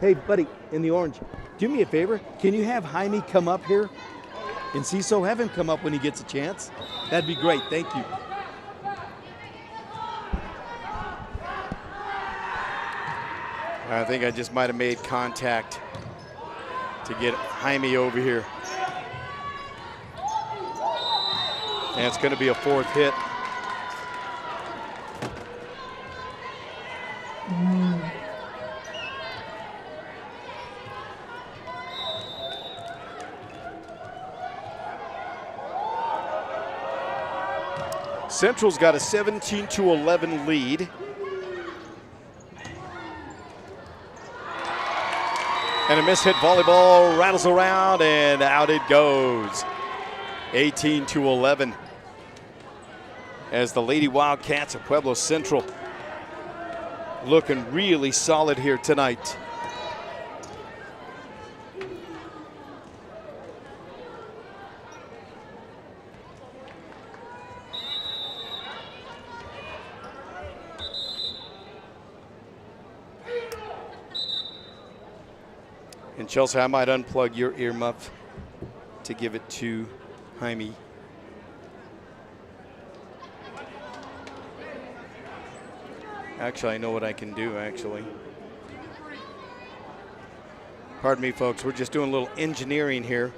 Hey, buddy, in the orange. Do me a favor. Can you have Jaime come up here? And CISO, have him come up when he gets a chance. That'd be great. Thank you. I think I just might have made contact to get Jaime over here. And it's going to be a 4th hit. Central's got a 17-11 lead. And a mishit volleyball rattles around and out it goes. 18-11. As the Lady Wildcats of Pueblo Central looking really solid here tonight. And Chelsea, I might unplug your earmuff to give it to Jaime. Actually, I know what I can do, actually. Pardon me, folks. We're just doing a little engineering here.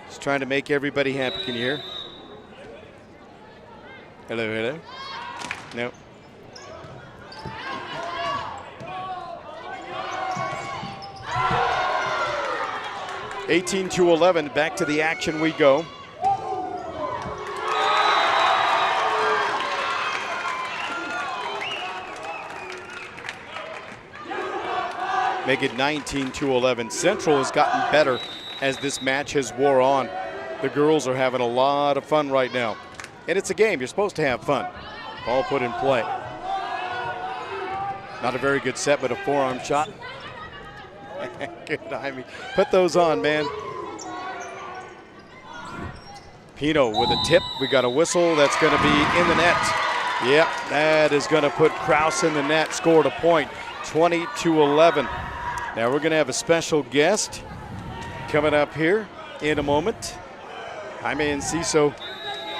Just trying to make everybody happy. Can you hear? Hello, hello. No. (18-11). Back to the action we go. Make it 19-11. Central has gotten better as this match has wore on. The girls are having a lot of fun right now. And it's a game. You're supposed to have fun. Ball put in play. Not a very good set, but a forearm shot. Good, Jaime. Put those on, man. Pino with a tip. We got a whistle. That's going to be in the net. Yep, that is going to put Kraus in the net. Scored a point. 20-11. Now we're going to have a special guest coming up here in a moment. Jaime Enciso,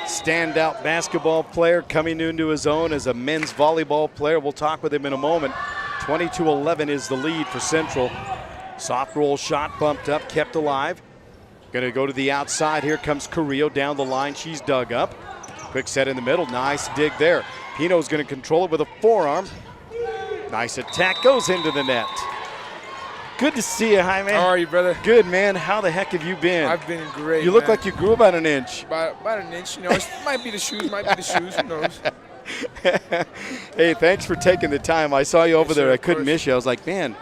standout basketball player, coming into his own as a men's volleyball player. We'll talk with him in a moment. 20-11 is the lead for Central. Soft roll shot bumped up, kept alive. Going to go to the outside. Here comes Carrillo down the line. She's dug up. Quick set in the middle. Nice dig there. Pino's going to control it with a forearm. Nice attack, goes into the net. Good to see you, Jaime. How are you, brother? Good, man. How the heck have you been? I've been great. You look like you grew about an inch. About an inch, you know. It might be the shoes, who knows? Hey, thanks for taking the time. I saw you over there. I couldn't miss you. I was like, man.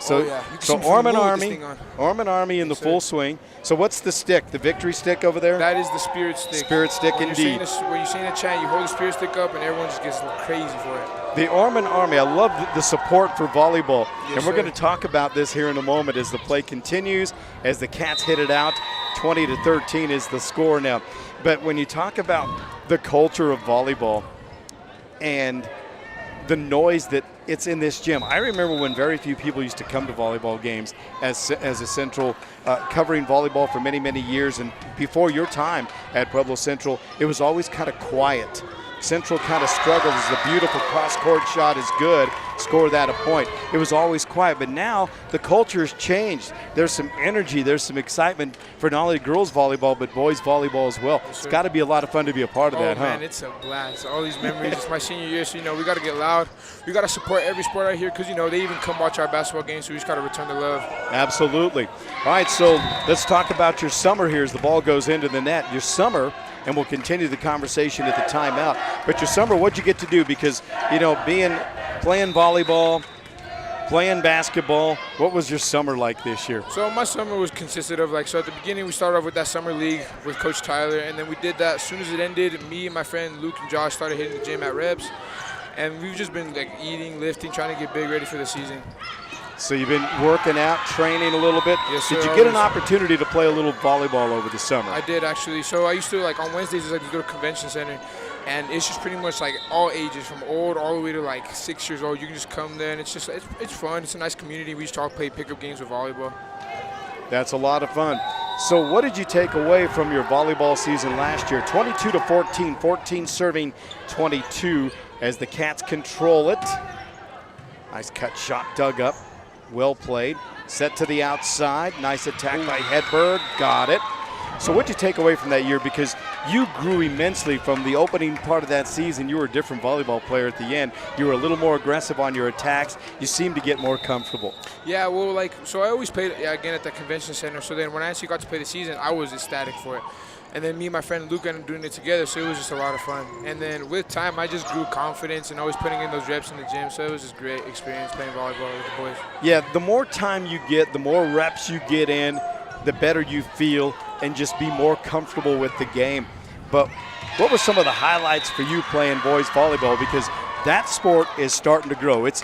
So, so Arm and Army in the full swing. So what's the stick? The victory stick over there? That is the spirit stick. Spirit stick, indeed. When you're saying a chant, you hold the spirit stick up, and everyone just gets crazy for it. The Arm and Army, I love the support for volleyball. Yes, and we're going to talk about this here in a moment as the play continues, as the Cats hit it out. 20-13 is the score now. But when you talk about the culture of volleyball and the noise that it's in this gym. I remember when very few people used to come to volleyball games as a Central, covering volleyball for many, many years. And before your time at Pueblo Central, it was always kind of quiet. Central kind of struggled as the beautiful cross-court shot is good. Score that a point. It was always quiet, but now the culture has changed. There's some energy, there's some excitement for not only girls volleyball, but boys volleyball as well. It's got to be a lot of fun to be a part of that, huh? Oh, man, it's a blast. All these memories. It's my senior year, so, we got to get loud. We got to support every sport out here because, they even come watch our basketball games, so we just got to return the love. Absolutely. All right, so let's talk about your summer here as the ball goes into the net. Your summer, and we'll continue the conversation at the timeout. But your summer, what'd you get to do? Because, playing volleyball, playing basketball, what was your summer like this year? So my summer was consisted of, so at the beginning we started off with that summer league with Coach Tyler, and then we did that. As soon as it ended, me and my friend Luke and Josh started hitting the gym at reps. And we've just been eating, lifting, trying to get big, ready for the season. So you've been working out, training a little bit. Yes, sir. Did you get an opportunity to play a little volleyball over the summer? I did, actually. So I used to, on Wednesdays, I just go to convention center, and it's just pretty much all ages, from old all the way to 6 years old. You can just come there, and it's fun. It's a nice community. We used to all play pickup games with volleyball. That's a lot of fun. So what did you take away from your volleyball season last year? 22-14, 14 serving 22 as the Cats control it. Nice cut shot dug up, well played. Set to the outside, nice attack by Hedberg, got it. So what did you take away from that year? Because you grew immensely from the opening part of that season. You were a different volleyball player at the end. You were a little more aggressive on your attacks. You seemed to get more comfortable. Yeah, well, so I always played, again, at the convention center. So then when I actually got to play the season, I was ecstatic for it. And then me and my friend Luke ended up doing it together, so it was just a lot of fun. And then with time, I just grew confidence and always putting in those reps in the gym, so it was just a great experience playing volleyball with the boys. Yeah, the more time you get, the more reps you get in, the better you feel and just be more comfortable with the game. But what were some of the highlights for you playing boys volleyball? Because that sport is starting to grow. It's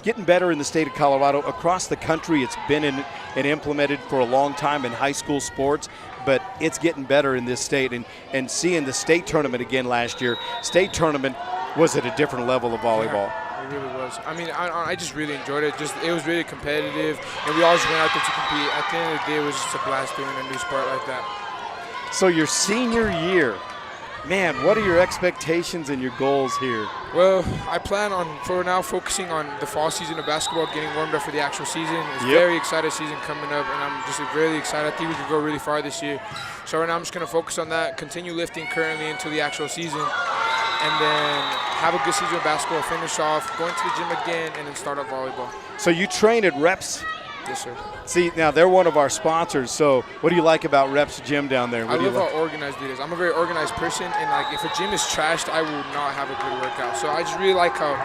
getting better in the state of Colorado. Across the country, it's been in and implemented for a long time in high school sports, but it's getting better in this state. And seeing the state tournament again last year, state tournament was at a different level of volleyball. Yeah, it really was. I mean, I just really enjoyed it. It was really competitive, and we always went out there to compete. At the end of the day, it was just a blast doing a new sport like that. So your senior year, man, what are your expectations and your goals here? Well, I plan on, for now, focusing on the fall season of basketball, getting warmed up for the actual season. It's a very exciting season coming up, and I'm just really excited. I think we could go really far this year. So right now I'm just going to focus on that, continue lifting currently until the actual season, and then have a good season of basketball, finish off, going to the gym again, and then start up volleyball. So you train at Reps? Yes, sir. See, now they're one of our sponsors, so what do you like about Reps Gym down there? I love how organized it is. I'm a very organized person, and if a gym is trashed, I will not have a good workout. So I just really like how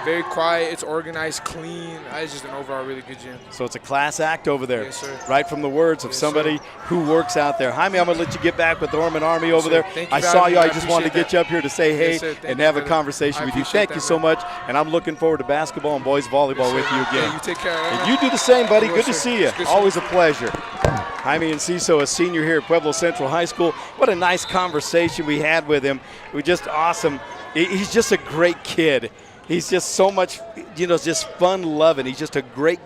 very quiet, it's organized, clean. It's just an overall really good gym. So it's a class act over there. Yes, sir. Right from the words of somebody who works out there. Jaime, I'm going to let you get back with the Orman Army over there. I saw you. I just wanted to get you up here to say hey and have a conversation with you. Thank you so much, and I'm looking forward to basketball and boys volleyball with you again. Yeah, you take care. And you do the same, buddy. Good to see you. Always a pleasure. Jaime Enciso, a senior here at Pueblo Central High School. What a nice conversation we had with him. It was just awesome. He's just a great kid. He's just so much, just fun-loving. He's just a great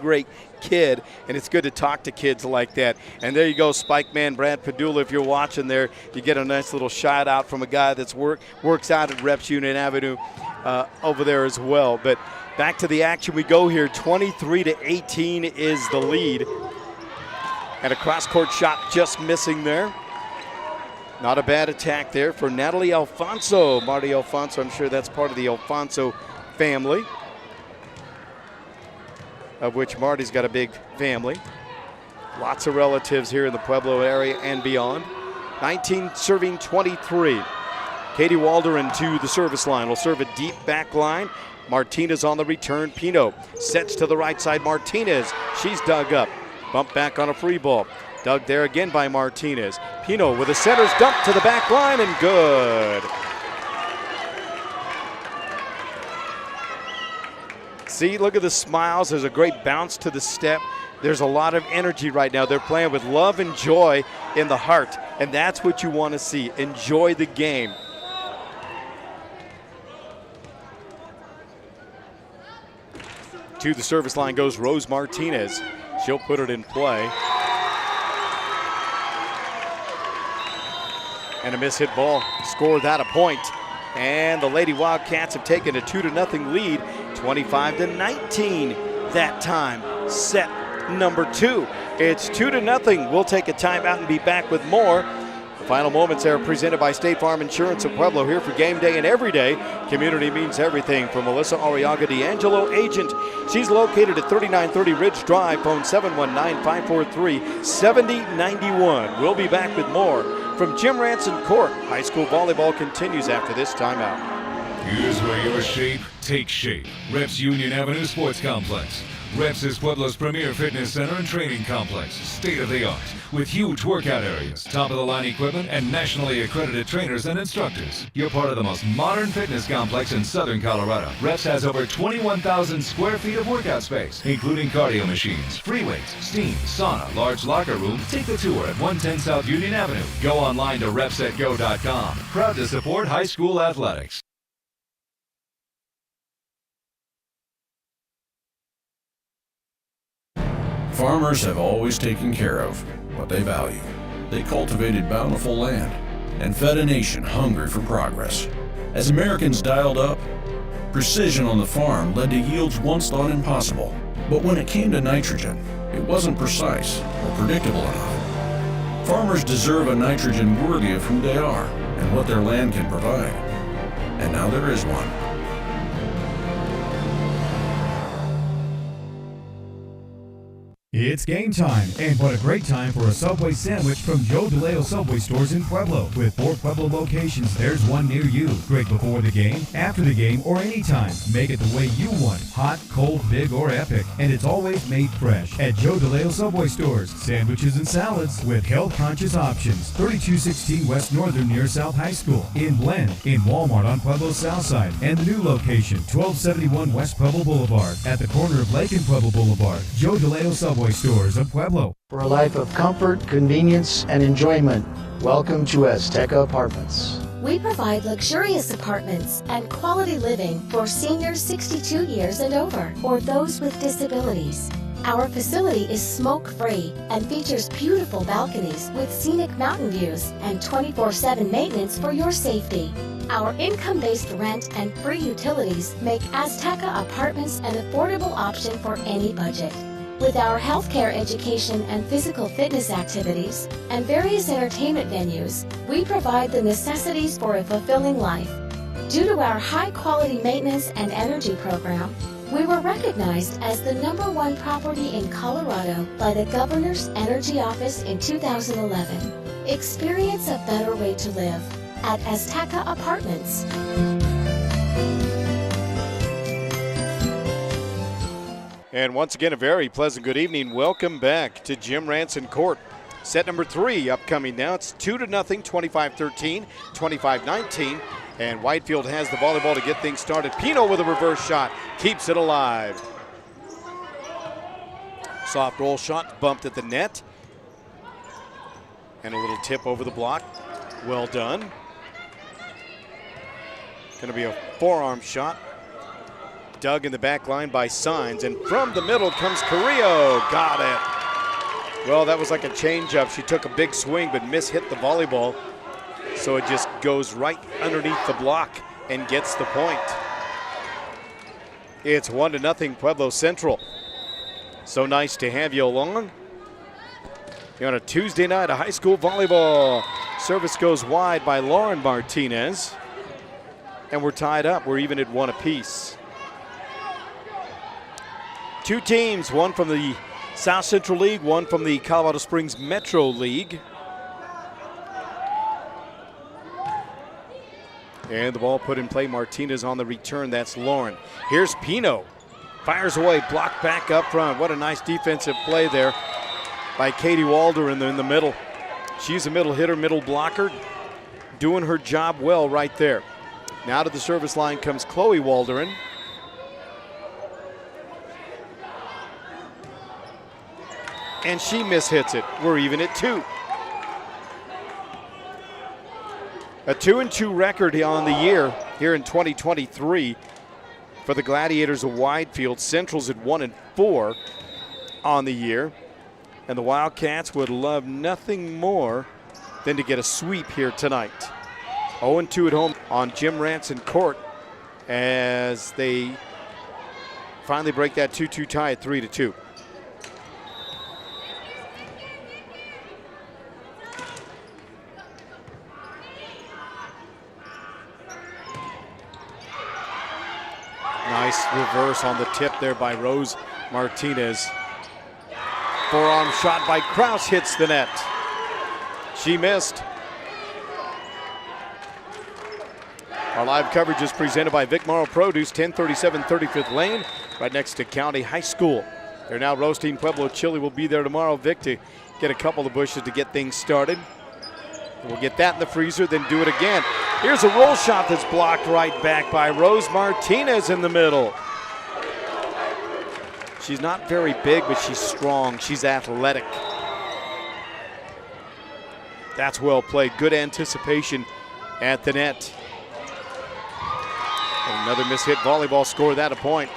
kid, and it's good to talk to kids like that. And there you go, Spike Man Brad Padula. If you're watching there, you get a nice little shout-out from a guy that's works out at Reps Union Avenue over there as well. But back to the action we go here. 23-18 is the lead. And a cross-court shot just missing there. Not a bad attack there for Natalie Alfonso. Marty Alfonso, I'm sure that's part of the Alfonso family, of which Marty's got a big family. Lots of relatives here in the Pueblo area and beyond. 19 serving 23. Katie Walderin to the service line. Will serve a deep back line. Martinez on the return. Pino sets to the right side. Martinez, she's dug up. Bump back on a free ball. Dug there again by Martinez. Pino with a center's dump to the back line and good. See, look at the smiles. There's a great bounce to the step. There's a lot of energy right now. They're playing with love and joy in the heart, and that's what you want to see. Enjoy the game. To the service line goes Rose Martinez. She'll put it in play. And a mishit ball scored that a point. And the Lady Wildcats have taken a 2-0 lead, 25-19 that time. Set number 2. It's 2-0. We'll take a timeout and be back with more. The final moments are presented by State Farm Insurance of Pueblo, here for game day and every day. Community means everything. For Melissa Arriaga D'Angelo, agent. She's located at 3930 Ridge Drive. Phone 719-543-7091. We'll be back with more from Jim Ranson Court. High school volleyball continues after this timeout. Here's where your shape takes shape. Reps Union Avenue Sports Complex. Reps is Pueblo's premier fitness center and training complex, state-of-the-art, with huge workout areas, top-of-the-line equipment, and nationally accredited trainers and instructors. You're part of the most modern fitness complex in southern Colorado. Reps has over 21,000 square feet of workout space, including cardio machines, free weights, steam, sauna, large locker room. Take the tour at 110 South Union Avenue. Go online to repsetgo.com. Proud to support high school athletics. Farmers have always taken care of what they value. They cultivated bountiful land and fed a nation hungry for progress. As Americans dialed up, precision on the farm led to yields once thought impossible. But when it came to nitrogen, it wasn't precise or predictable enough. Farmers deserve a nitrogen worthy of who they are and what their land can provide. And now there is one. It's game time, and what a great time for a Subway sandwich from Joe DeLeo Subway stores in Pueblo. With 4 Pueblo locations, there's one near you. Great before the game, after the game, or anytime. Make it the way you want, hot, cold, big, or epic. And it's always made fresh at Joe DeLeo Subway stores. Sandwiches and salads with health-conscious options. 3216 West Northern near South High School. In Blend, in Walmart on Pueblo's south side. And the new location, 1271 West Pueblo Boulevard, at the corner of Lake and Pueblo Boulevard. Joe DeLeo Subway stores of Pueblo. For a life of comfort, convenience, and enjoyment, welcome to Azteca Apartments. We provide luxurious apartments and quality living for seniors 62 years and over, or those with disabilities. Our facility is smoke-free and features beautiful balconies with scenic mountain views and 24/7 maintenance for your safety. Our income-based rent and free utilities make Azteca Apartments an affordable option for any budget. With our healthcare education and physical fitness activities and various entertainment venues, we provide the necessities for a fulfilling life. Due to our high-quality maintenance and energy program, we were recognized as the #1 property in Colorado by the Governor's Energy Office in 2011. Experience a better way to live at Azteca Apartments. And once again, a very pleasant good evening. Welcome back to Jim Ranson Court. Set number 3 upcoming now. It's 2-0, 25-13, 25-19. And Widefield has the volleyball to get things started. Pino with a reverse shot, keeps it alive. Soft roll shot, bumped at the net. And a little tip over the block. Well done. Gonna be a forearm shot. Dug in the back line by Signs, and from the middle comes Carrillo. Got it. Well, that was like a changeup. She took a big swing but hit the volleyball, so it just goes right underneath the block and gets the point. It's 1-0 Pueblo Central. So nice to have you along. You're on a Tuesday night of high school volleyball. Service goes wide by Lauren Martinez, and we're tied up. We're even at 1 apiece. 2 teams, one from the South Central League, one from the Colorado Springs Metro League. And the ball put in play. Martinez on the return. That's Lauren. Here's Pino. Fires away, blocked back up front. What a nice defensive play there by Katie Walder in the middle. She's a middle hitter, middle blocker, doing her job well right there. Now to the service line comes Chloe Walderin. And she mishits it. We're even at 2. A 2-2 record on the year here in 2023 for the Gladiators of Widefield. Central's at 1-4 on the year. And the Wildcats would love nothing more than to get a sweep here tonight. 0-2 at home on Jim Ranson Court as they finally break that 2-2 tie at 3-2. Nice reverse on the tip there by Rose Martinez. Forearm shot by Kraus hits the net. She missed. Our live coverage is presented by Vic Morrow Produce, 1037 35th Lane, right next to County High School. They're now roasting Pueblo chili. We'll be there tomorrow, Vic, to get a couple of bushes to get things started. We'll get that in the freezer, then do it again. Here's a roll shot that's blocked right back by Rose Martinez in the middle. She's not very big, but she's strong. She's athletic. That's well played. Good anticipation at the net. And another mishit volleyball score, that a point.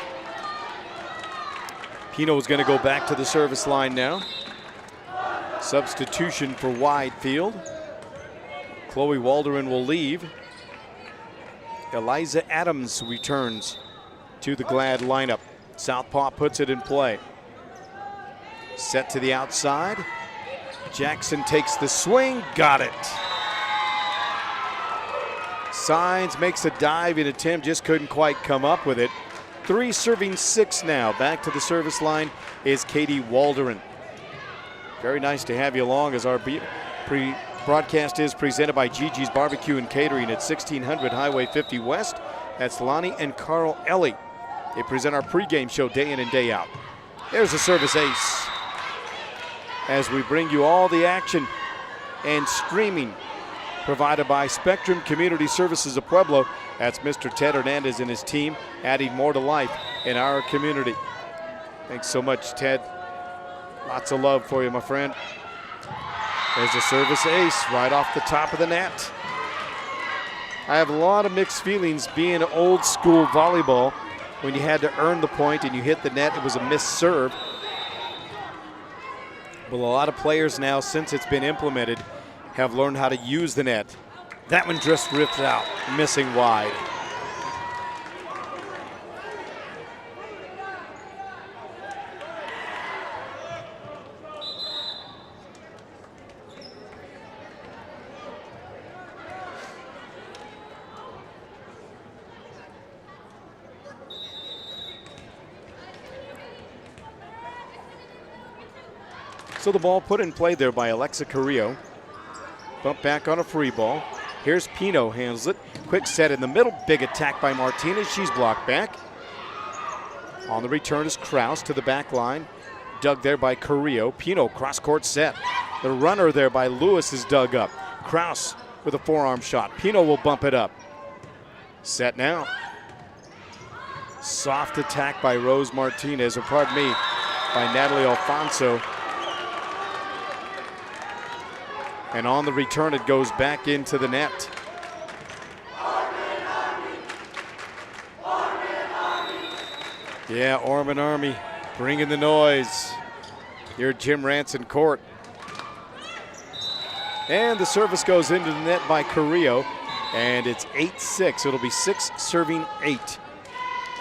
Pino is going to go back to the service line now. Substitution for Widefield. Chloe Waldron will leave. Eliza Adams returns to the Glad lineup. Southpaw puts it in play. Set to the outside. Jackson takes the swing, got it. Signs makes a diving attempt, just couldn't quite come up with it. 3 serving 6 now. Back to the service line is Katie Waldron. Very nice to have you along as our broadcast is presented by Gigi's Barbecue and Catering at 1600 Highway 50 West. That's Lonnie and Carl Ellie. They present our pregame show day in and day out. There's a service ace. As we bring you all the action and streaming provided by Spectrum Community Services of Pueblo. That's Mr. Ted Hernandez and his team, adding more to life in our community. Thanks so much, Ted. Lots of love for you, my friend. There's a service ace right off the top of the net. I have a lot of mixed feelings being old school volleyball. When you had to earn the point and you hit the net, it was a missed serve. But a lot of players now, since it's been implemented, have learned how to use the net. That one just ripped out, missing wide. So the ball put in play there by Alexa Carrillo. Bump back on a free ball. Here's Pino, handles it. Quick set in the middle. Big attack by Martinez. She's blocked back. On the return is Kraus to the back line. Dug there by Carrillo. Pino, cross-court set. The runner there by Lewis is dug up. Kraus with a forearm shot. Pino will bump it up. Set now. Soft attack by Rose Martinez, or pardon me, by Natalie Alfonso. And on the return, it goes back into the net. Yeah, Orman Army bringing the noise here at Jim Ranson Court. And the service goes into the net by Carrillo, and it's 8-6. It'll be 6 serving 8.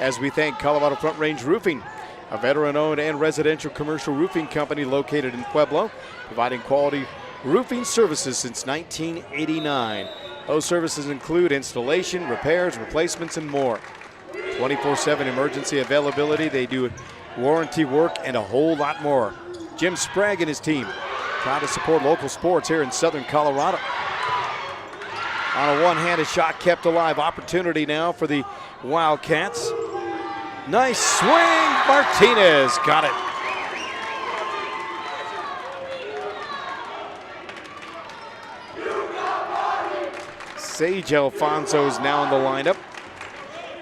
As we thank Colorado Front Range Roofing, a veteran-owned and residential commercial roofing company located in Pueblo, providing quality roofing services since 1989. Those services include installation, repairs, replacements, and more. 24/7 emergency availability. They do warranty work and a whole lot more. Jim Sprague and his team proud to support local sports here in southern Colorado. On a one-handed shot kept alive. Opportunity now for the Wildcats. Nice swing. Martinez got it. Sage Alfonso is now in the lineup.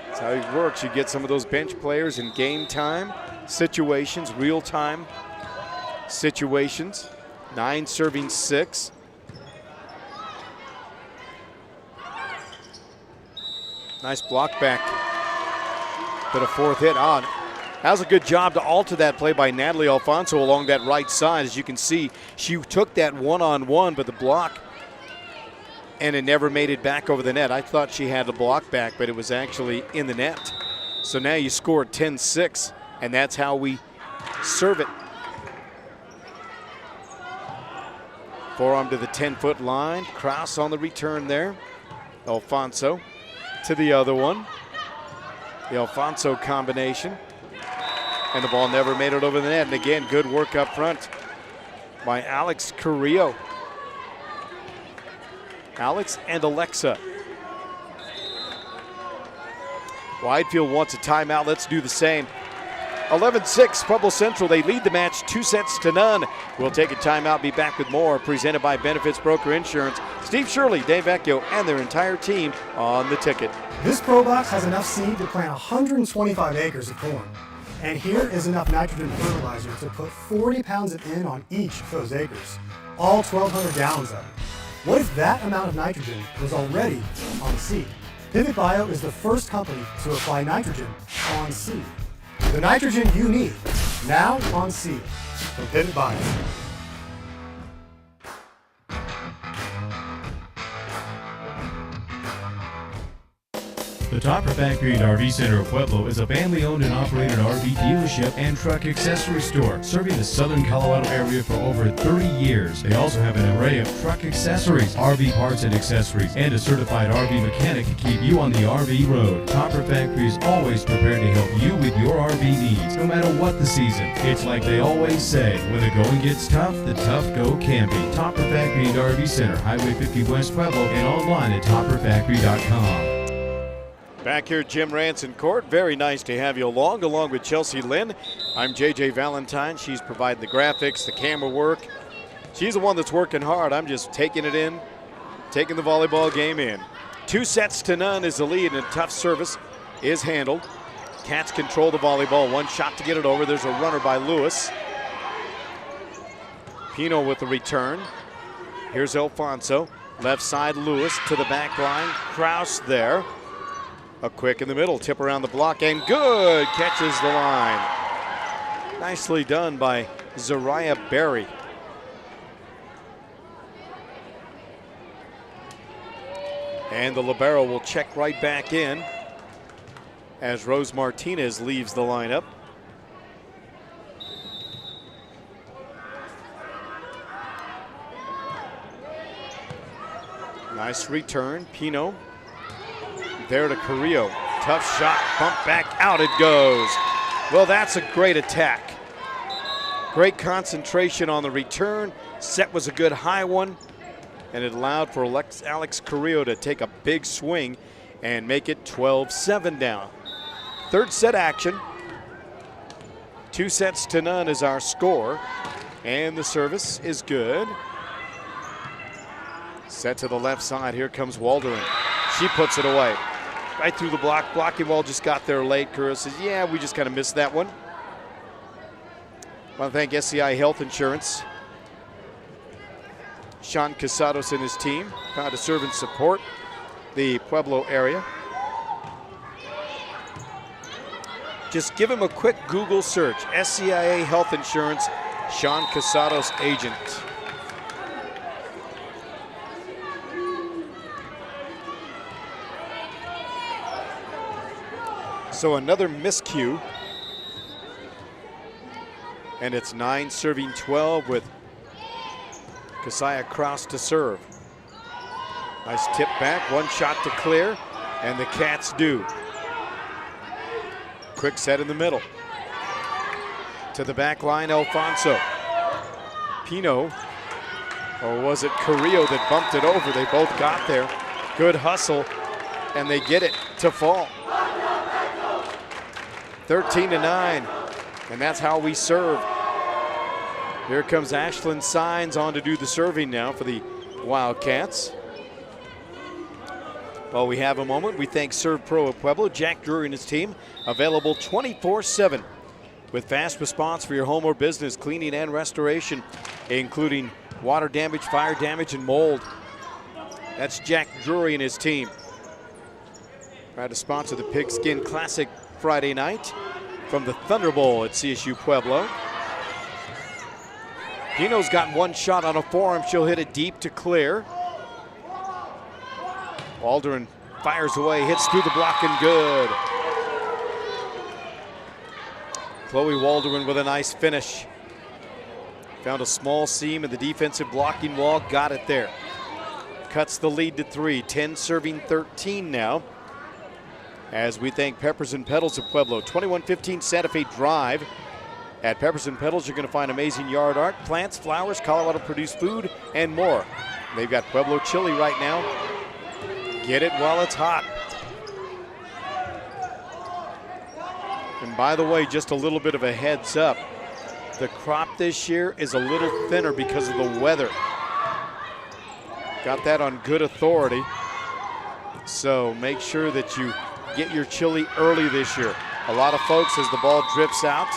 That's how he works. You get some of those bench players in game time situations, real time situations. 9 serving 6. Nice block back. But a 4th hit on. That was a good job to alter that play by Natalie Alfonso along that right side. As you can see, she took that one-on-one, but the block, and it never made it back over the net. I thought she had the block back, but it was actually in the net. So now you scored 10-6, and that's how we serve it. Forearm to the 10-foot line. Kraus on the return there. Alfonso to the other one. The Alfonso combination. And the ball never made it over the net. And again, good work up front by Alex Carrillo. Alex and Alexa. Widefield wants a timeout. Let's do the same. 11-6, Pueblo Central. They lead the match 2-0. We'll take a timeout, be back with more. Presented by Benefits Broker Insurance. Steve Shirley, Dave Vecchio, and their entire team on the ticket. This Pro Box has enough seed to plant 125 acres of corn. And here is enough nitrogen fertilizer to put 40 pounds of N on each of those acres. All 1,200 gallons of it. What if that amount of nitrogen was already on the seed? Pivot Bio is the first company to apply nitrogen on seed. The nitrogen you need Now on seed from Pivot Bias. The Topper Factory and RV Center of Pueblo is a family-owned and operated RV dealership and truck accessory store, serving the southern Colorado area for over 30 years. They also have an array of truck accessories, RV parts and accessories, and a certified RV mechanic to keep you on the RV road. Topper Factory is always prepared to help you with your RV needs, no matter what the season. It's like they always say, when the going gets tough, the tough go camping. Topper Factory and RV Center, Highway 50 West Pueblo, and online at topperfactory.com. Back here at Jim Ranson Court. Very nice to have you along with Chelsea Lynn. I'm JJ Valentine. She's providing the graphics, the camera work. She's the one that's working hard. I'm just taking it in, taking the volleyball game in. 2-0 is the lead, and a tough service is handled. Cats control the volleyball. One shot to get it over. There's a runner by Lewis. Pino with the return. Here's Alfonso. Left side, Lewis to the back line. Kraus there. A quick in the middle, tip around the block, and good, catches the line. Nicely done by Zariah Berry. And the libero will check right back in as Rose Martinez leaves the lineup. Nice return, Pino. There to Carrillo. Tough shot, bump back, out it goes. Well, that's a great attack. Great concentration on the return. Set was a good high one, and it allowed for Alex Carrillo to take a big swing and make it 12-7 down. Third set action. 2-0 is our score, and the service is good. Set to the left side. Here comes Waldron. She puts it away. Right through the block. Blocking wall just got there late. Carrillo says, yeah, we just kind of missed that one. I want to thank SCI Health Insurance. Sean Casados and his team proud to serve and support the Pueblo area. Just give him a quick Google search. SCIA Health Insurance, Sean Casados agent. So another miscue. And it's 9 serving 12 with Keziah Kraus to serve. Nice tip back, one shot to clear, and the Cats do. Quick set in the middle. To the back line, Alfonso. Pino, or was it Carrillo that bumped it over? They both got there. Good hustle, and they get it to fall. 13-9, and that's how we serve. Here comes Ashlyn Signs on to do the serving now for the Wildcats. While we have a moment, we thank Serve Pro of Pueblo, Jack Drury and his team, available 24/7 with fast response for your home or business, cleaning and restoration, including water damage, fire damage, and mold. That's Jack Drury and his team. Proud to sponsor the Pigskin Classic Friday night from the Thunder Bowl at CSU Pueblo. Pino's got one shot on a forearm. She'll hit it deep to clear. Waldron fires away, hits through the block and good. Chloe Waldron with a nice finish. Found a small seam in the defensive blocking wall, got it there. Cuts the lead to 3, 10 serving 13 now. As we thank Peppers and Petals of Pueblo. 2115 Santa Fe Drive. At Peppers and Petals, you're going to find amazing yard art, plants, flowers, Colorado produced food, and more. They've got Pueblo chili right now. Get it while it's hot. And by the way, just a little bit of a heads up. The crop this year is a little thinner because of the weather. Got that on good authority. So make sure that you get your chili early this year. A lot of folks, as the ball drifts out,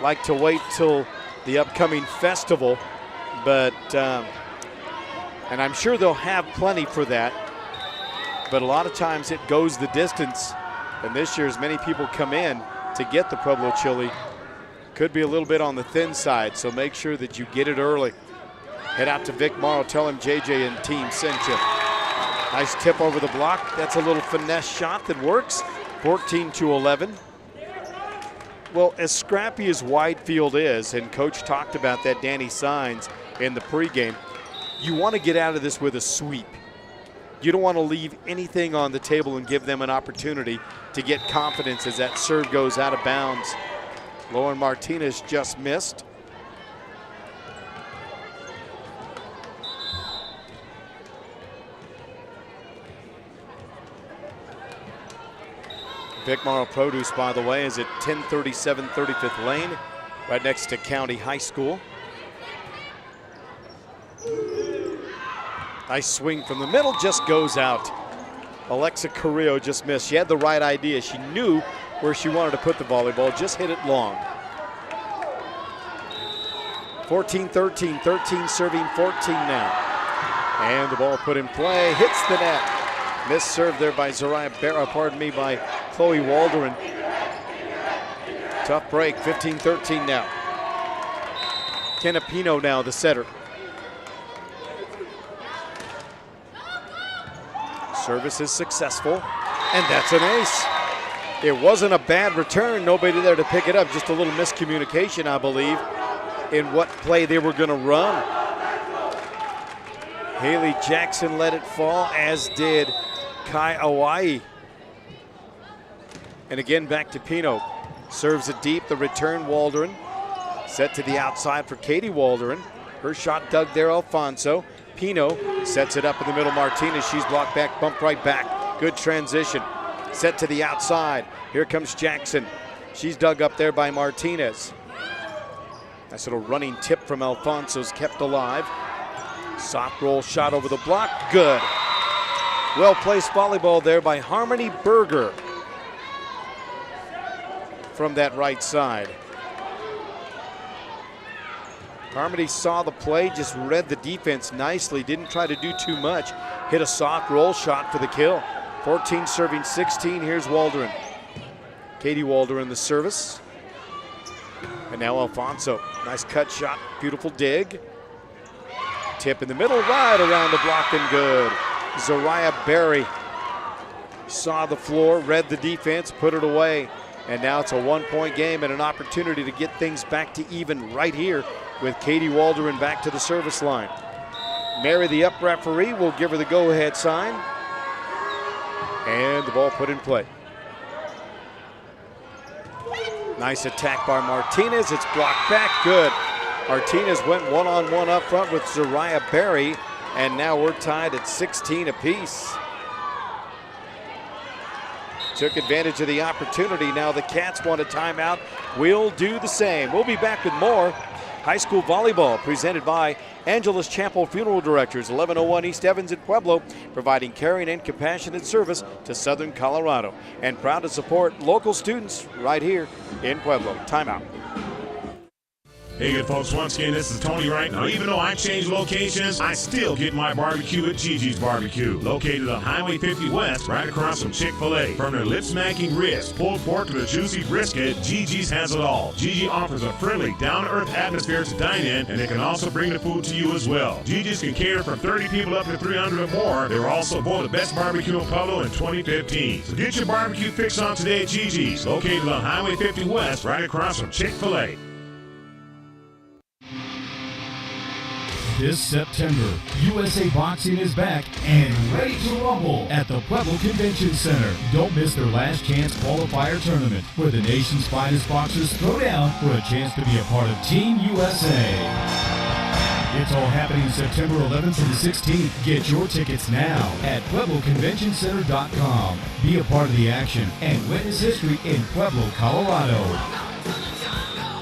like to wait till the upcoming festival, but and I'm sure they'll have plenty for that, but a lot of times it goes the distance, and this year as many people come in to get the Pueblo chili could be a little bit on the thin side, so make sure that you get it early. Head out to Vic Morrow, tell him JJ and team sent you. Nice tip over the block. That's a little finesse shot that works. 14-11. Well, as scrappy as Widefield is, and Coach talked about that, Danny Signs, in the pregame, you want to get out of this with a sweep. You don't want to leave anything on the table and give them an opportunity to get confidence as that serve goes out of bounds. Lauren Martinez just missed. Vic Morrow Produce, by the way, is at 1037 35th Lane, right next to County High School. Nice swing from the middle, just goes out. Alexa Carrillo just missed. She had the right idea. She knew where she wanted to put the volleyball, just hit it long. 14-13, 13 serving 14 now. And the ball put in play, hits the net. Missed serve there by by Chloe Waldron. Tough break, 15-13 now. Kenna Pino now the setter. Service is successful, and that's an ace. It wasn't a bad return, nobody there to pick it up, just a little miscommunication, I believe, in what play they were gonna run. Haley Jackson let it fall, as did Kai Awai. And again, back to Pino. Serves it deep, the return Waldron. Set to the outside for Katie Waldron. Her shot dug there, Alfonso. Pino sets it up in the middle, Martinez. She's blocked back, bumped right back. Good transition. Set to the outside. Here comes Jackson. She's dug up there by Martinez. Nice little running tip from Alfonso's kept alive. Soft roll shot over the block, good. Well-placed volleyball there by Harmony Berger from that right side. Harmony saw the play, just read the defense nicely, didn't try to do too much. Hit a soft roll shot for the kill. 14 serving 16, here's Waldron. Katie Waldron the service. And now Alfonso, nice cut shot, beautiful dig. Tip in the middle, right around the block and good. Zariah Berry saw the floor, read the defense, put it away. And now it's a one-point game and an opportunity to get things back to even right here with Katie Waldron back to the service line. Mary, the up referee, will give her the go-ahead sign. And the ball put in play. Nice attack by Martinez. It's blocked back, good. Martinez went one-on-one up front with Zariah Berry, and now we're tied at 16 apiece. Took advantage of the opportunity. Now the Cats want a timeout. We'll do the same. We'll be back with more high school volleyball presented by Angelus Chapel Funeral Directors, 1101 East Evans in Pueblo, providing caring and compassionate service to Southern Colorado, and proud to support local students right here in Pueblo. Timeout. Hey good folks, once again, this is Tony Wright. Now even though I changed locations, I still get my barbecue at Gigi's Barbecue. Located on Highway 50 West, right across from Chick-fil-A. From their lip-smacking ribs, pulled pork to the juicy brisket, Gigi's has it all. Gigi offers a friendly, down-to-earth atmosphere to dine in, and they can also bring the food to you as well. Gigi's can cater from 30 people up to 300 or more. They were also voted the best barbecue in Pueblo in 2015. So get your barbecue fix on today at Gigi's. Located on Highway 50 West, right across from Chick-fil-A. This September, USA Boxing is back and ready to rumble at the Pueblo Convention Center. Don't miss their last chance qualifier tournament, where the nation's finest boxers throw down for a chance to be a part of Team USA. It's all happening September 11th through the 16th. Get your tickets now at PuebloConventionCenter.com. Be a part of the action and witness history in Pueblo, Colorado.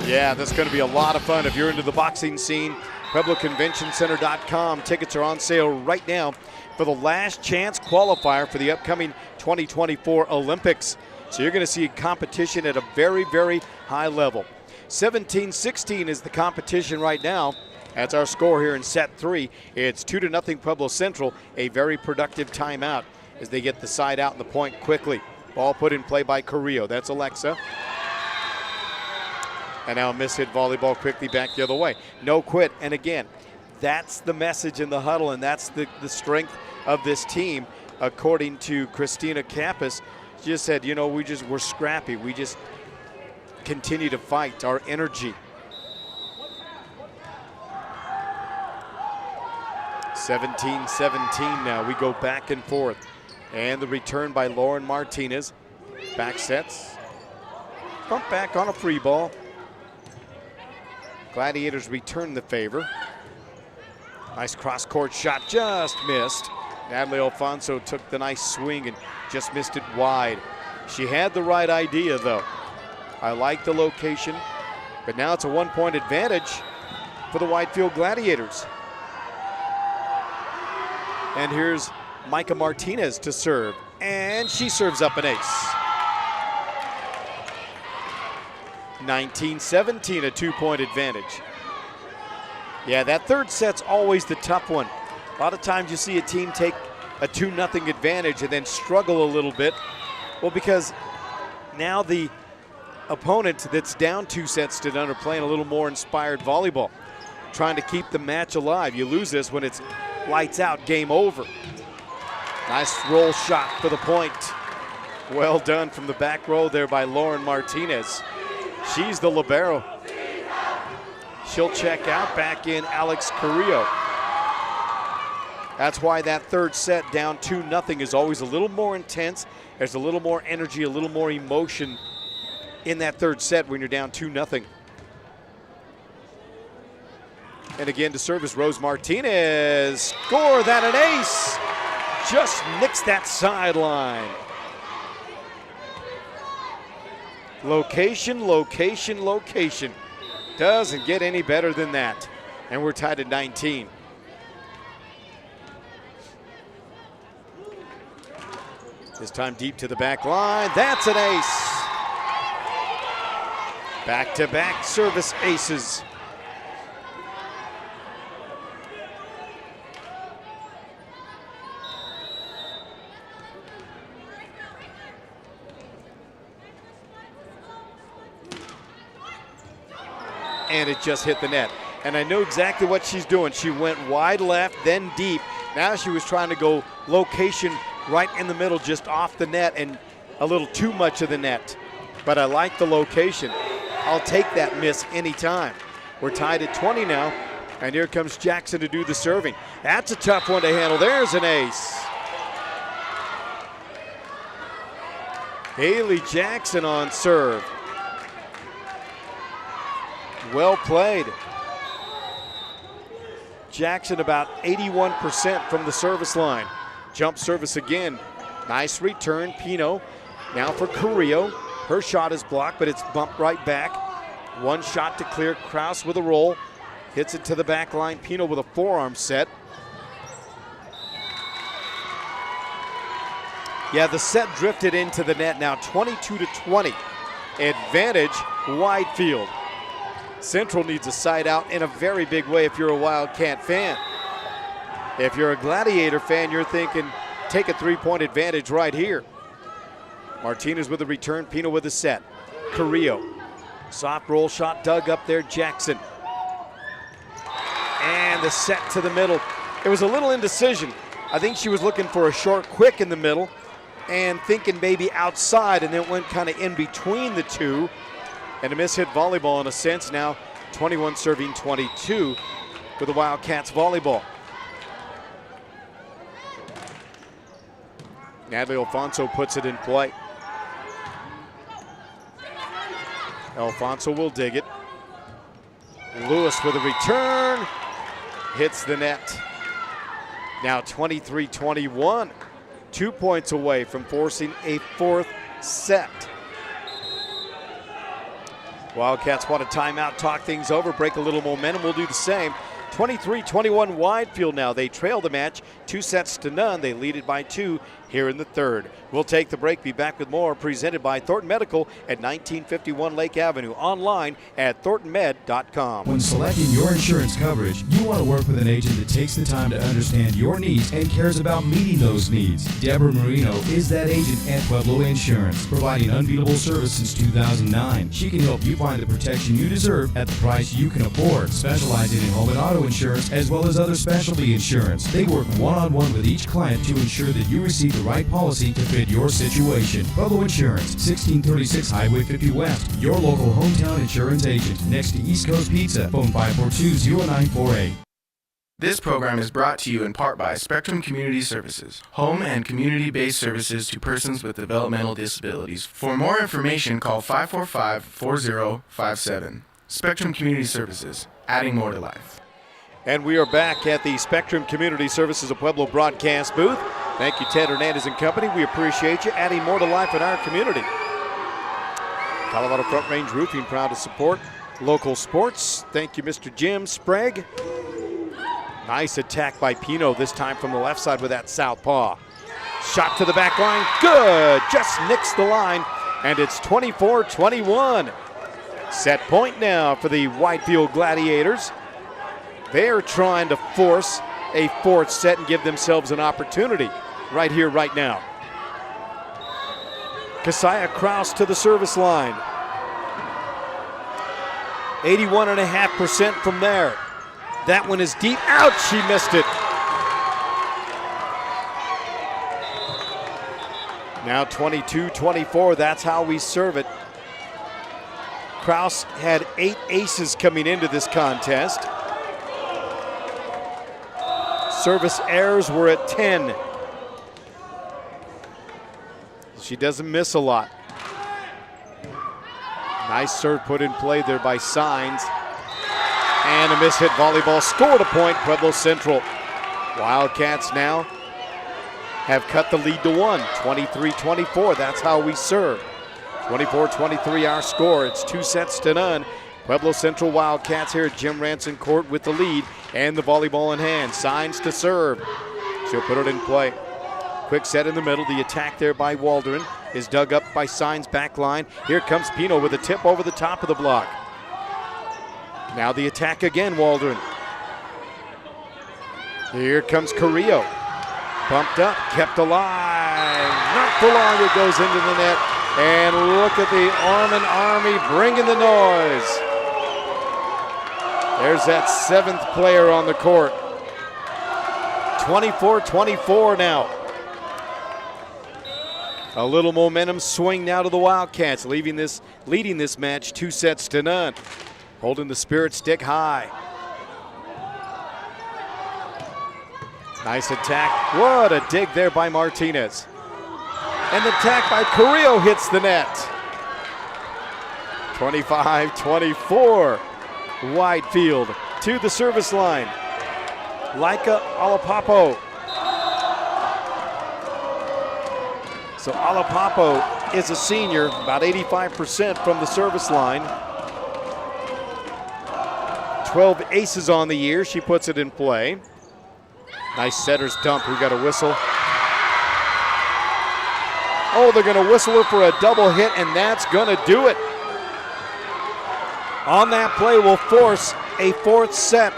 Yeah, that's going to be a lot of fun if you're into the boxing scene. PuebloConventionCenter.com. Tickets are on sale right now for the last chance qualifier for the upcoming 2024 Olympics. So you're going to see competition at a very, very high level. 17-16 is the competition right now. That's our score here in set 3. It's 2-0 Pueblo Central. A very productive timeout as they get the side out and the point quickly. Ball put in play by Carrillo. That's Alexa. And now a mishit volleyball quickly back the other way. No quit. And again, that's the message in the huddle, and that's the strength of this team. According to Christina Campus, she just said, you know, we're scrappy. We just continue to fight, our energy. 17-17 now. We go back and forth. And the return by Lauren Martinez. Back sets. Bump back on a free ball. Gladiators return the favor. Nice cross-court shot, just missed. Natalie Alfonso took the nice swing and just missed it wide. She had the right idea, though. I like the location, but now it's a one-point advantage for the Widefield Gladiators. And here's Micah Martinez to serve, and she serves up an ace. 19-17, a 2-point advantage. Yeah, that third set's always the tough one. A lot of times you see a team take a 2-0 advantage and then struggle a little bit. Well, because now the opponent that's down 2 sets to none are playing a little more inspired volleyball, trying to keep the match alive. You lose this when it's lights out, game over. Nice roll shot for the point. Well done from the back row there by Lauren Martinez. She's the libero. She'll check out, back in Alex Carrillo. That's why that third set down 2-0 is always a little more intense. There's a little more energy, a little more emotion in that third set when you're down 2-0. And again to service, Rose Martinez. Score that, an ace. Just nicks that sideline. Location, location, location. Doesn't get any better than that. And we're tied at 19. This time deep to the back line. That's an ace. Back-to-back service aces. And it just hit the net. And I know exactly what she's doing. She went wide left, then deep. Now she was trying to go location right in the middle, just off the net and a little too much of the net. But I like the location. I'll take that miss anytime. We're tied at 20 now, and here comes Jackson to do the serving. That's a tough one to handle. There's an ace. Haley Jackson on serve. Well played. Jackson about 81% from the service line. Jump service again. Nice return. Pino now for Carrillo. Her shot is blocked, but it's bumped right back. One shot to clear. Kraus with a roll. Hits it to the back line. Pino with a forearm set. Yeah, the set drifted into the net now, 22-20. Advantage Widefield. Central needs a side out in a very big way if you're a Wildcat fan. If you're a Gladiator fan, you're thinking, take a 3-point advantage right here. Martinez with a return, Pino with a set. Carrillo, soft roll shot dug up there, Jackson. And the set to the middle. It was a little indecision. I think she was looking for a short quick in the middle and thinking maybe outside, and then it went kind of in between the two. And a miss hit volleyball in a sense. Now 21 serving 22 for the Wildcats volleyball. Natalie Alfonso puts it in play. Alfonso will dig it. Lewis with a return. Hits the net. Now 23-21. 2 points away from forcing a fourth set. Wildcats want a timeout, talk things over, break a little momentum. We'll do the same. 23-21 Widefield now. They trail the match 2-0. They lead it by 2 here in the third. We'll take the break. Be back with more presented by Thornton Medical at 1951 Lake Avenue. Online at thorntonmed.com. When selecting your insurance coverage, you want to work with an agent that takes the time to understand your needs and cares about meeting those needs. Deborah Marino is that agent at Pueblo Insurance, providing unbeatable service since 2009. She can help you find the protection you deserve at the price you can afford, specializing in home and auto insurance as well as other specialty insurance. They work one-on-one with each client to ensure that you receive the right policy to fit your situation. Pueblo Insurance, 1636 Highway 50 West, your local hometown insurance agent, next to East Coast Pizza. Phone 542-0948. This program is brought to you in part by Spectrum Community Services, home and community-based services to persons with developmental disabilities. For more information, call 545-4057. Spectrum Community Services, adding more to life. And we are back at the Spectrum Community Services of Pueblo broadcast booth. Thank you, Ted Hernandez and company. We appreciate you adding more to life in our community. Colorado Front Range Roofing, proud to support local sports. Thank you, Mr. Jim Sprague. Nice attack by Pino, this time from the left side with that southpaw. Shot to the back line, good, just nicks the line, and it's 24-21. Set point now for the Widefield Gladiators. They're trying to force a fourth set and give themselves an opportunity right here, right now. Keziah Kraus to the service line. 81.5% from there. That one is deep. Ouch, she missed it. Now 22-24, that's how we serve it. Kraus had 8 aces coming into this contest. Service errors were at 10. She doesn't miss a lot. Nice serve put in play there by Signs. And a miss hit volleyball scored a point, Pueblo Central. Wildcats now have cut the lead to 1, 23-24. That's how we serve. 24-23 our score. It's 2-0. Pueblo Central Wildcats here at Jim Ranson Court with the lead and the volleyball in hand. Signs to serve. She'll put it in play. Quick set in the middle. The attack there by Waldron is dug up by Signs back line. Here comes Pino with a tip over the top of the block. Now the attack again, Waldron. Here comes Carrillo. Bumped up, kept alive. Not for long, it goes into the net. And look at the Orman Army bringing the noise. There's that 7th player on the court. 24-24 now. A little momentum swing now to the Wildcats, leading this match 2-0. Holding the Spirit stick high. Nice attack. What a dig there by Martinez. And the attack by Carrillo hits the net. 25-24. Widefield to the service line. Laika Alapapo. So Alapapo is a senior, about 85% from the service line. 12 aces on the year. She puts it in play. Nice setter's dump. We got a whistle. Oh, they're going to whistle her for a double hit, and that's going to do it. On that play will force a 4th set.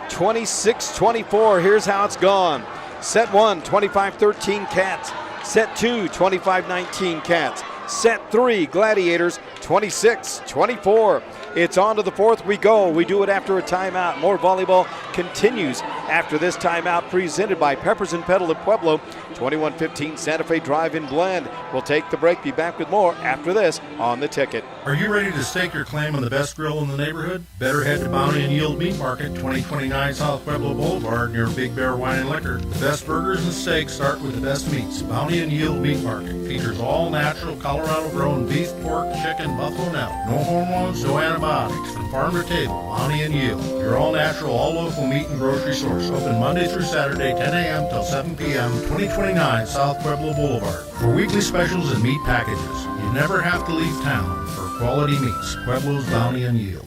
26-24. Here's how it's gone. Set 1, 25-13 Cats. Set 2, 25-19 Cats. Set 3, Gladiators, 26-24. It's on to the 4th we go. We do it after a timeout. More volleyball continues after this timeout, presented by Peppers and Pedal at Pueblo, 2115 Santa Fe Drive-In Blend. We'll take the break. Be back with more after this on The Ticket. Are you ready to stake your claim on the best grill in the neighborhood? Better head to Bounty and Yield Meat Market, 2029 South Pueblo Boulevard, near Big Bear Wine and Liquor. The best burgers and steaks start with the best meats. Bounty and Yield Meat Market features all natural Colorado-grown beef, pork, chicken, buffalo, and elk. No hormones, no antibiotics. From farm to table, Bounty and Yield. Your all-natural, all-local meat and grocery source. Open Monday through Saturday, 10 a.m. till 7 p.m., 2029 South Pueblo Boulevard. For weekly specials and meat packages, you never have to leave town for quality meats. Pueblo's Bounty and Yield.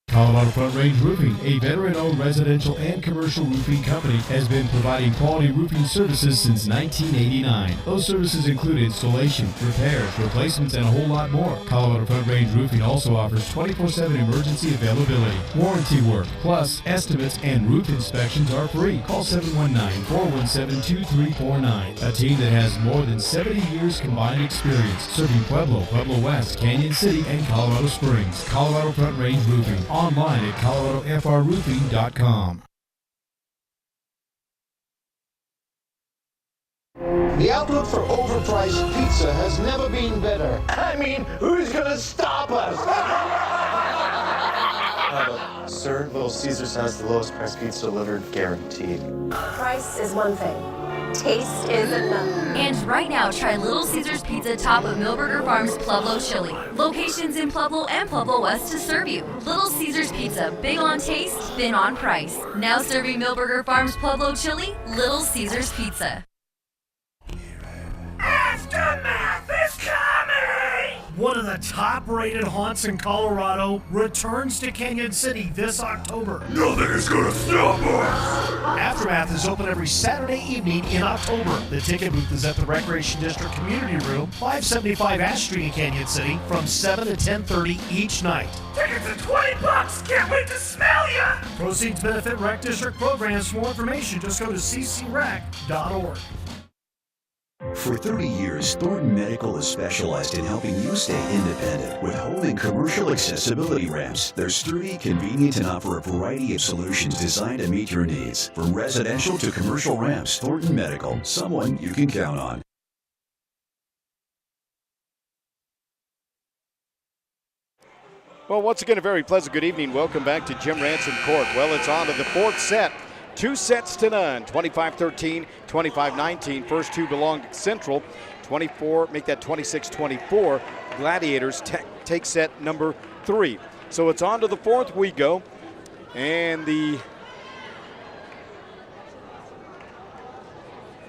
Colorado Front Range Roofing, a veteran-owned residential and commercial roofing company, has been providing quality roofing services since 1989. Those services include installation, repairs, replacements, and a whole lot more. Colorado Front Range Roofing also offers 24/7 emergency availability, warranty work, plus estimates and roof inspections are free. Call 719-417-2349. A team that has more than 70 years combined experience serving Pueblo, Pueblo West, Canyon City, and Colorado Springs. Colorado Front Range Roofing. Online at coloradofrroofing.com. The outlook for overpriced pizza has never been better. I mean, who's gonna stop us? Sir, Little Caesars has the lowest price pizza delivered, guaranteed. Price is one thing. Taste is another. And right now, try Little Caesars Pizza top of Milberger Farms Pueblo Chili. Locations in Pueblo and Pueblo West to serve you. Little Caesars Pizza, big on taste, thin on price. Now serving Milberger Farms Pueblo Chili, Little Caesars Pizza. Aftermath is coming! One of the top-rated haunts in Colorado returns to Canyon City this October. Nothing is gonna stop us! Aftermath is open every Saturday evening in October. The ticket booth is at the Recreation District Community Room, 575 Ash Street in Canyon City, from 7 to 10:30 each night. Tickets are $20. Can't wait to smell ya! Proceeds benefit Rec District programs. For more information, just go to ccrec.org. For 30 years, Thornton Medical has specialized in helping you stay independent with home and commercial accessibility ramps. They're sturdy, convenient, and offer a variety of solutions designed to meet your needs. From residential to commercial ramps, Thornton Medical, someone you can count on. Well, once again, a very pleasant good evening. Welcome back to Jim Ranson Court. Well, it's on to the fourth set. 2 sets to none, 25-13, 25-19. First two belong to Central. 24, make that 26-24. Gladiators take set number 3. So it's on to the fourth we go. And the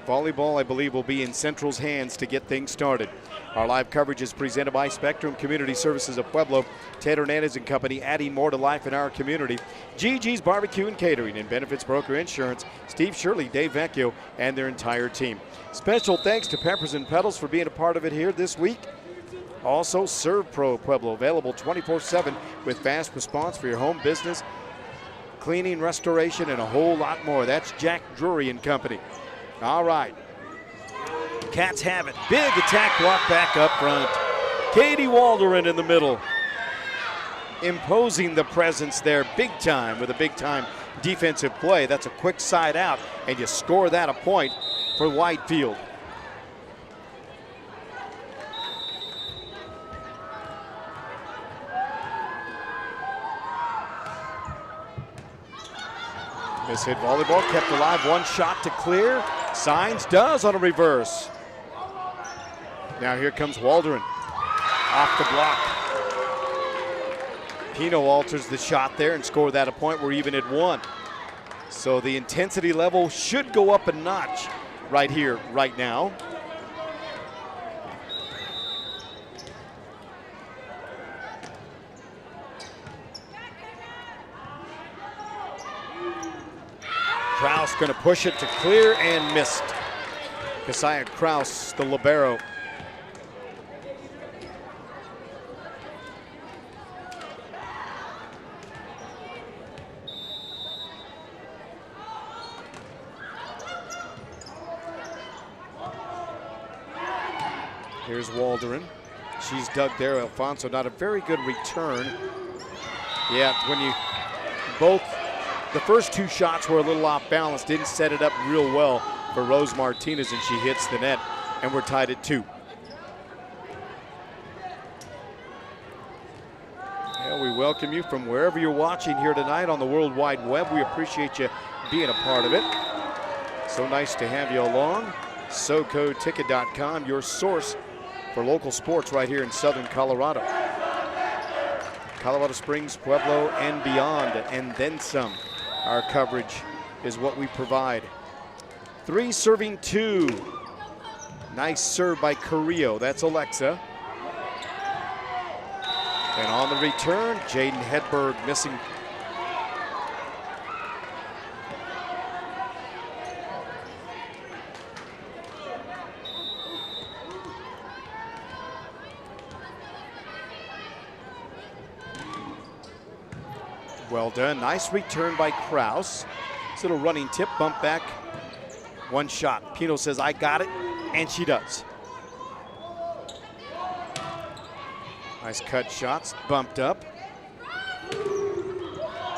volleyball, I believe, will be in Central's hands to get things started. Our live coverage is presented by Spectrum Community Services of Pueblo, Ted Hernandez and Company, adding more to life in our community. Gigi's Barbecue and Catering and Benefits Broker Insurance, Steve Shirley, Dave Vecchio, and their entire team. Special thanks to Peppers and Pedals for being a part of it here this week. Also, Serve Pro Pueblo, available 24/7 with fast response for your home business, cleaning, restoration, and a whole lot more. That's Jack Drury and Company. All right. Cats have it. Big attack block back up front. Katie Walderin in the middle. Imposing the presence there big time with a big time defensive play. That's a quick side out, and you score that a point for Widefield. Miss hit volleyball, kept alive, one shot to clear. Signs does on a reverse. Now here comes Walderin off the block. Pino alters the shot there and scored that a point. We're even at 1. So the intensity level should go up a notch right here, right now. Kraus going to push it to clear and missed. Keziah Kraus, the libero. Here's Walderin. She's dug there. Alfonso, not a very good return. Yeah, when you both, the first 2 shots were a little off balance, didn't set it up real well for Rose Martinez, and she hits the net, and we're tied at 2. Yeah, we welcome you from wherever you're watching here tonight on the World Wide Web. We appreciate you being a part of it. So nice to have you along. SoCoTicket.com, your source for local sports right here in southern Colorado. Colorado Springs, Pueblo, and beyond, and then some. Our coverage is what we provide. 3 serving 2. Nice serve by Carrillo. That's Alexa. And on the return, Jaden Hedberg missing. Well done. Nice return by Kraus. This little running tip, bump back, one shot. Pino says, I got it, and she does. Nice cut shots, bumped up.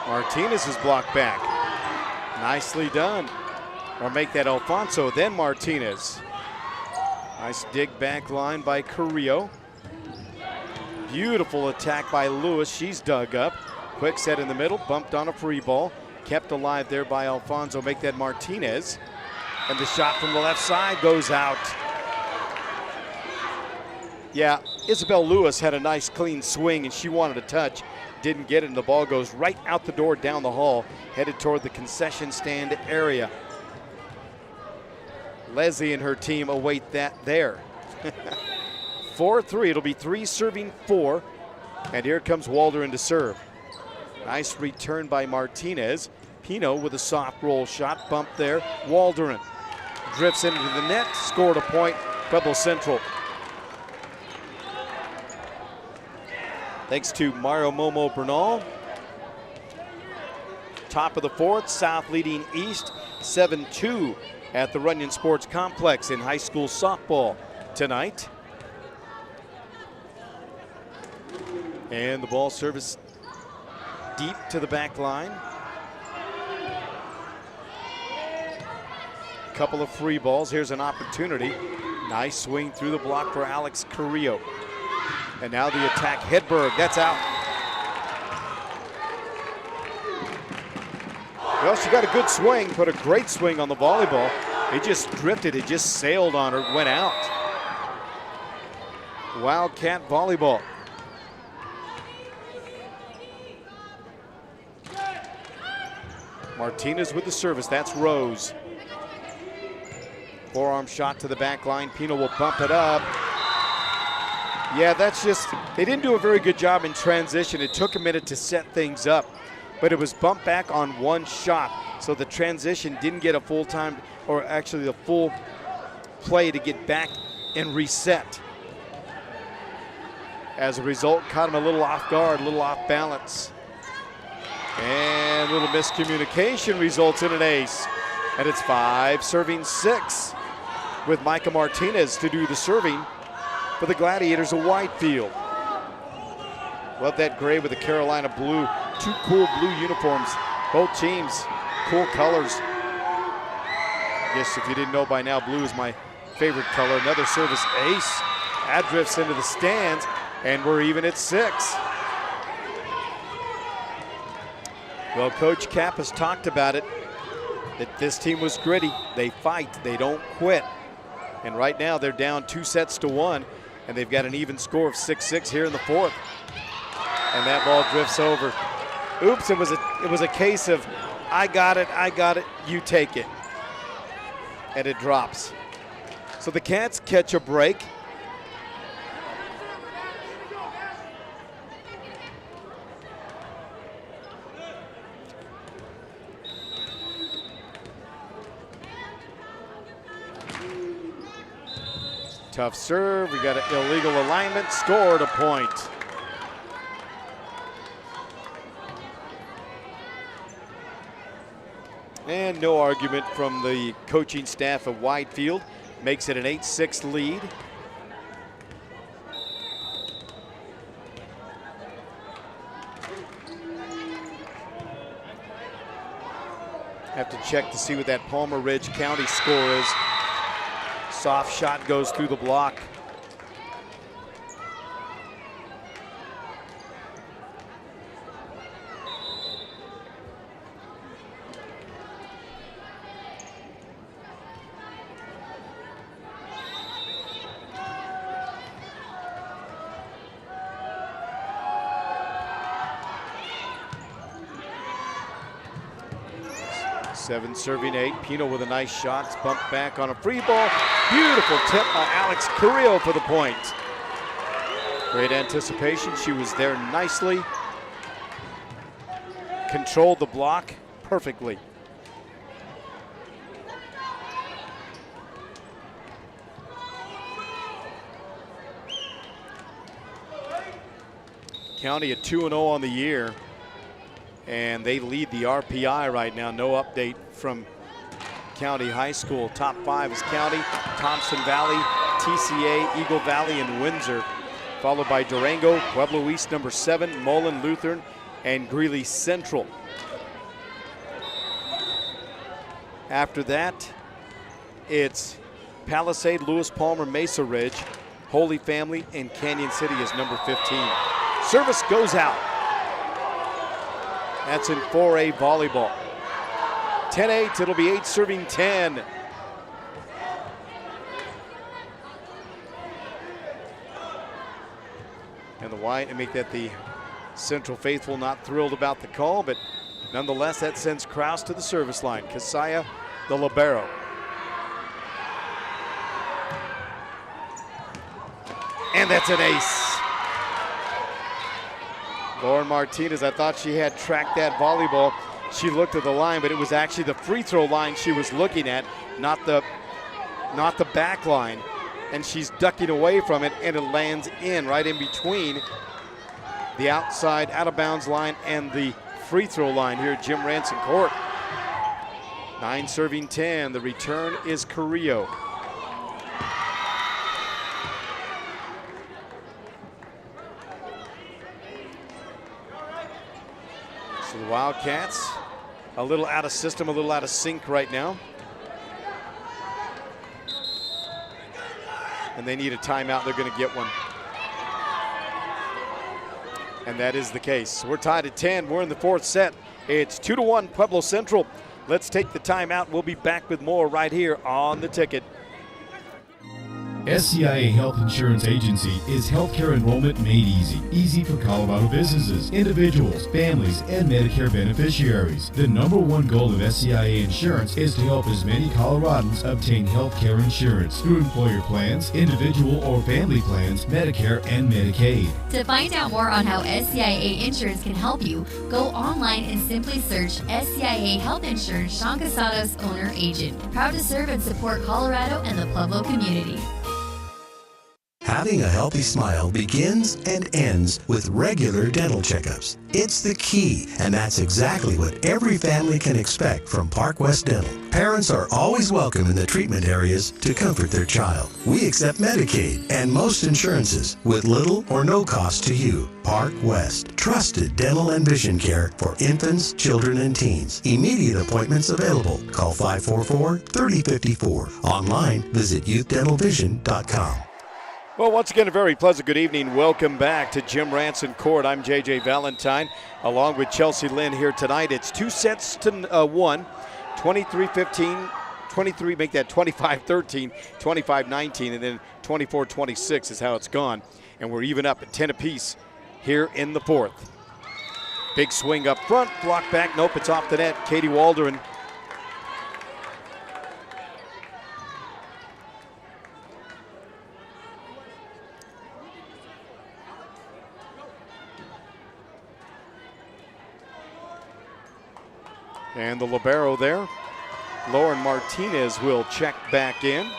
Martinez is blocked back. Nicely done. Or make that Alfonso, then Martinez. Nice dig back line by Carrillo. Beautiful attack by Lewis. She's dug up. Quick set in the middle, bumped on a free ball. Kept alive there by Alfonso. Make that Martinez. And the shot from the left side goes out. Yeah, Isabel Lewis had a nice clean swing and she wanted a touch. Didn't get it, and the ball goes right out the door down the hall, headed toward the concession stand area. Leslie and her team await that there. 4-3, it'll be 3 serving 4. And here comes Waldron to serve. Nice return by Martinez. Pino with a soft roll shot, bump there. Waldron drifts into the net, scored a point, Pueblo Central. Thanks to Mario Momo Bernal. Top of the 4th, South leading East 7-2 at the Runyon Sports Complex in high school softball tonight. And the ball service deep to the back line. Couple of free balls. Here's an opportunity. Nice swing through the block for Alex Carrillo. And now the attack, Hedberg, that's out. Well, she got a good swing, put a great swing on the volleyball. It just drifted, it just sailed on her, went out. Wildcat volleyball. Martinez with the service, that's Rose. Forearm shot to the back line, Pino will bump it up. Yeah, that's just, they didn't do a very good job in transition. It took a minute to set things up, but it was bumped back on one shot. So the transition didn't get a full time, or actually the full play to get back and reset. As a result, caught him a little off guard, a little off balance. And a little miscommunication results in an ace. And it's 5 serving 6 with Micah Martinez to do the serving for the Gladiators of Widefield. Love that gray with the Carolina blue. 2 cool blue uniforms. Both teams, cool colors. I guess if you didn't know by now, blue is my favorite color. Another service ace. That drifts into the stands, and we're even at 6. Well, Coach Cap has talked about it, that this team was gritty. They fight, they don't quit. And right now they're down 2-1, and they've got an even score of 6-6 here in the 4th. And that ball drifts over. Oops, it was a case of, I got it, you take it. And it drops. So the Cats catch a break. Tough serve, we got an illegal alignment, scored a point. And no argument from the coaching staff of Widefield. Makes it an 8-6 lead. Have to check to see what that Palmer Ridge County score is. Soft shot goes through the block. Seven serving 8. Pino with a nice shot. It's bumped back on a free ball. Beautiful tip by Alex Carrillo for the point. Great anticipation. She was there nicely. Controlled the block perfectly. County at 2-0 on the year, and they lead the RPI right now. No update from County High School. Top 5 is County, Thompson Valley, TCA, Eagle Valley, and Windsor, followed by Durango, Pueblo East number 7, Mullen Lutheran, and Greeley Central. After that, it's Palisade, Lewis Palmer, Mesa Ridge, Holy Family, and Canyon City is number 15. Service goes out. That's in 4A volleyball. 10-8, it'll be 8 serving 10. And the White, and make that the Central faithful, not thrilled about the call, but nonetheless, that sends Kraus to the service line. Kasaya, the libero. And that's an ace. Lauren Martinez, I thought she had tracked that volleyball. She looked at the line, but it was actually the free throw line she was looking at, not the back line. And she's ducking away from it, and it lands in right in between the outside out of bounds line and the free throw line here at Jim Ranson Court. 9 serving 10. The return is Carrillo. So the Wildcats a little out of system, a little out of sync right now. And they need a timeout. They're going to get one. And that is the case. We're tied at 10. We're in the 4th set. It's 2-1 Pueblo Central. Let's take the timeout. We'll be back with more right here on The Ticket. SCIA Health Insurance Agency is healthcare enrollment made easy. Easy for Colorado businesses, individuals, families, and Medicare beneficiaries. The #1 goal of SCIA Insurance is to help as many Coloradans obtain healthcare insurance through employer plans, individual or family plans, Medicare, and Medicaid. To find out more on how SCIA Insurance can help you, go online and simply search SCIA Health Insurance Sean Casados, owner agent. Proud to serve and support Colorado and the Pueblo community. Having a healthy smile begins and ends with regular dental checkups. It's the key, and that's exactly what every family can expect from Park West Dental. Parents are always welcome in the treatment areas to comfort their child. We accept Medicaid and most insurances with little or no cost to you. Park West, trusted dental and vision care for infants, children, and teens. Immediate appointments available. Call 544-3054. Online, visit youthdentalvision.com. Well, once again, a very pleasant good evening. Welcome back to Jim Ranson Court. I'm J.J. Valentine, along with Chelsea Lynn here tonight. It's 2 sets to 1, 23-15, 23, make that 25-13, 25-19, and then 24-26 is how it's gone. And we're even up at 10 apiece here in the 4th. Big swing up front, block back. Nope, it's off the net. Katie Waldron. And the libero there, Lauren Martinez, will check back in.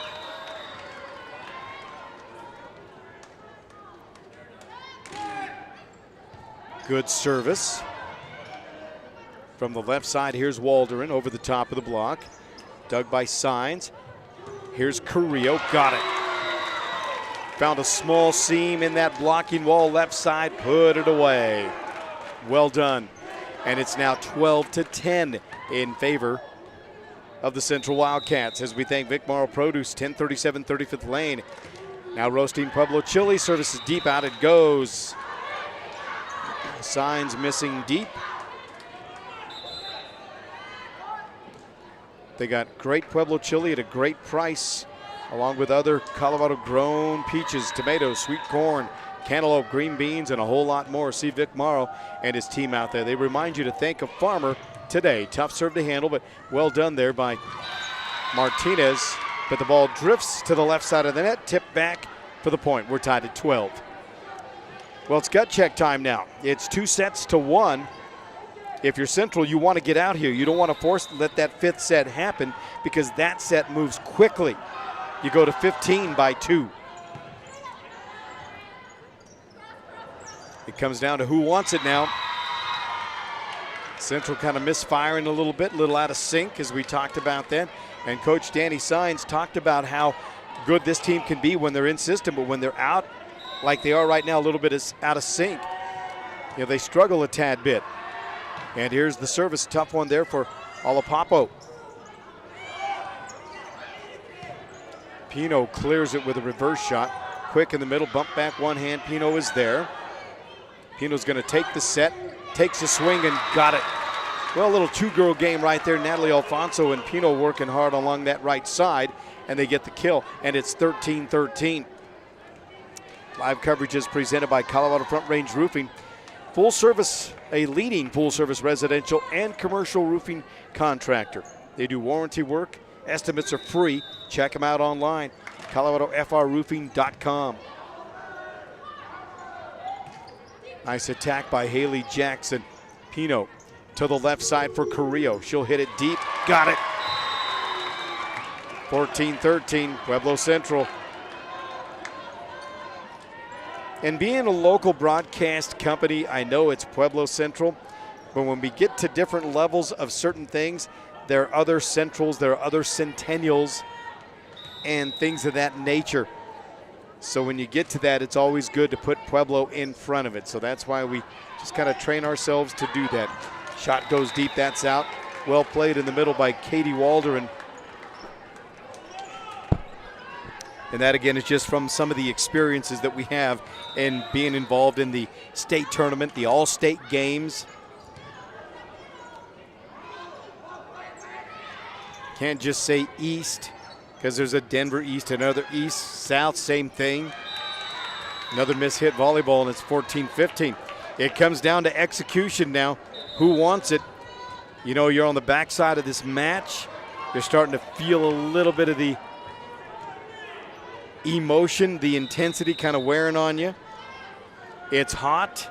Good service. From the left side, here's Waldron over the top of the block. Dug by Signs. Here's Carrillo, got it. Found a small seam in that blocking wall left side, put it away. Well done. And it's now 12-10 in favor of the Central Wildcats as we thank Vic Morrow Produce, 1037 35th Lane. Now roasting Pueblo chili, service is deep, out it goes. Signs missing deep. They got great Pueblo chili at a great price, along with other Colorado grown peaches, tomatoes, sweet corn, cantaloupe, green beans, and a whole lot more. See Vic Morrow and his team out there. They remind you to thank a farmer today. Tough serve to handle, but well done there by Martinez. But the ball drifts to the left side of the net, tipped back for the point. We're tied at 12. Well, it's gut check time now. It's 2-1. If you're Central, you want to get out here. You don't want to let that 5th set happen because that set moves quickly. You go to 15 by 2. It comes down to who wants it now. Central kind of misfiring a little bit, a little out of sync as we talked about that. And Coach Danny Sines talked about how good this team can be when they're in system, but when they're out like they are right now, a little bit is out of sync. You know, they struggle a tad bit. And here's the service, tough one there for Olapapo. Pino clears it with a reverse shot. Quick in the middle, bump back one hand, Pino is there. Pino's gonna take the set, takes a swing and got it. Well, a little two-girl game right there. Natalie Alfonso and Pino working hard along that right side, and they get the kill, and it's 13-13. Live coverage is presented by Colorado Front Range Roofing. Full service, a leading full service residential and commercial roofing contractor. They do warranty work. Estimates are free. Check them out online, coloradofrroofing.com. Nice attack by Haley Jackson. Pino to the left side for Carrillo. She'll hit it deep. Got it. 14-13, Pueblo Central. And being a local broadcast company, I know it's Pueblo Central, but when we get to different levels of certain things, there are other Centrals, there are other Centennials, and things of that nature. So when you get to that, it's always good to put Pueblo in front of it. So that's why we just kind of train ourselves to do that. Shot goes deep, that's out. Well played in the middle by Katie Waldron. And that, again, is just from some of the experiences that we have in being involved in the state tournament, the all-state games. Can't just say East, because there's a Denver East, another East, South, same thing. Another mishit volleyball, and it's 14-15. It comes down to execution now. Who wants it? You know, you're on the backside of this match. You're starting to feel a little bit of the emotion, the intensity kind of wearing on you. It's hot,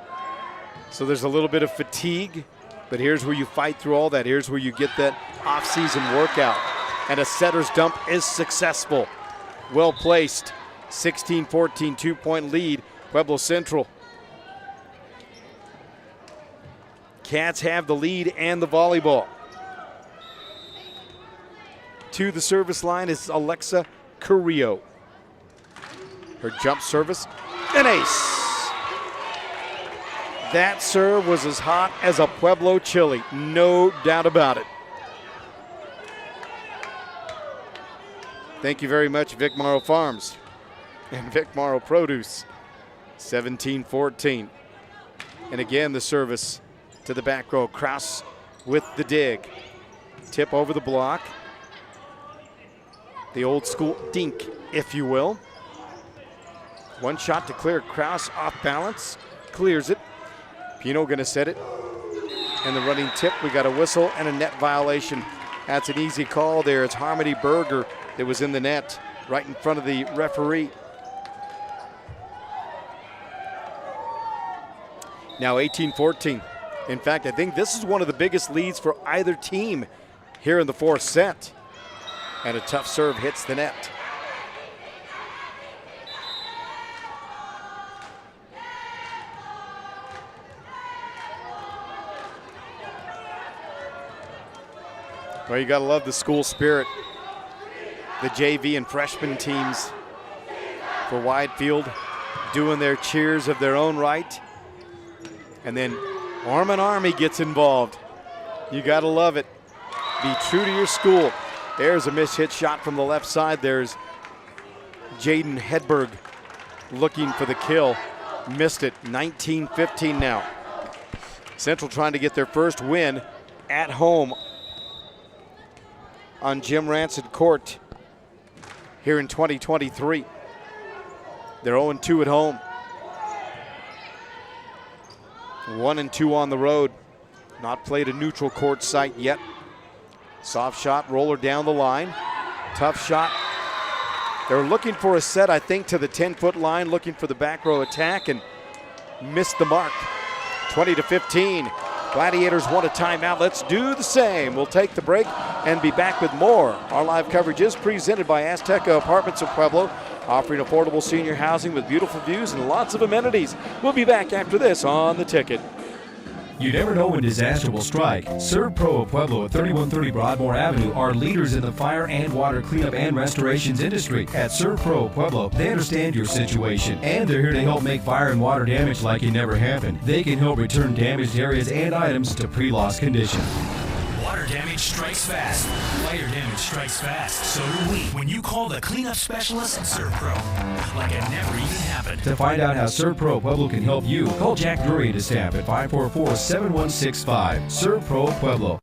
so there's a little bit of fatigue, but here's where you fight through all that. Here's where you get that off-season workout. And a setter's dump is successful. Well placed. 16-14, 2-point lead, Pueblo Central. Cats have the lead and the volleyball. To the service line is Alexa Carrillo. Her jump service, an ace. That serve was as hot as a Pueblo chili, no doubt about it. Thank you very much, Vic Morrow Farms and Vic Morrow Produce. 17-14. And again, the service to the back row. Kraus with the dig. Tip over the block. The old school dink, if you will. One shot to clear. Kraus off balance, clears it. Pino gonna set it. And the running tip, we got a whistle and a net violation. That's an easy call there. It's Harmony Berger that was in the net right in front of the referee. Now 18-14. In fact, I think this is one of the biggest leads for either team here in the fourth set. And a tough serve hits the net. Well, you gotta love the school spirit. The JV and freshman teams for Widefield doing their cheers of their own right. And then Orman Army gets involved. You gotta love it. Be true to your school. There's a mishit shot from the left side. There's Jaden Hedberg looking for the kill. Missed it. 19-15 now. Central trying to get their first win at home on Jim Ranson Court here in 2023. They're 0-2 at home. 1-2 on the road. Not played a neutral court site yet. Soft shot, roller down the line. Tough shot. They're looking for a set, I think, to the 10-foot line, looking for the back row attack, and missed the mark. 20-15. Gladiators want a timeout. Let's do the same. We'll take the break and be back with more. Our live coverage is presented by Azteca Apartments of Pueblo, offering affordable senior housing with beautiful views and lots of amenities. We'll be back after this on The Ticket. You never know when disaster will strike. Serve Pro of Pueblo at 3130 Broadmoor Avenue are leaders in the fire and water cleanup and restorations industry. At Serve Pro of Pueblo, they understand your situation, and they're here to help make fire and water damage like it never happened. They can help return damaged areas and items to pre-loss condition. Water damage strikes fast. Fire damage strikes fast. So do we. When you call the cleanup specialist at Serve Pro, like it never even happened. To find out how Serve Pro Pueblo can help you, call Jack Drury to staff at 544-7165. Serve Pro Pueblo.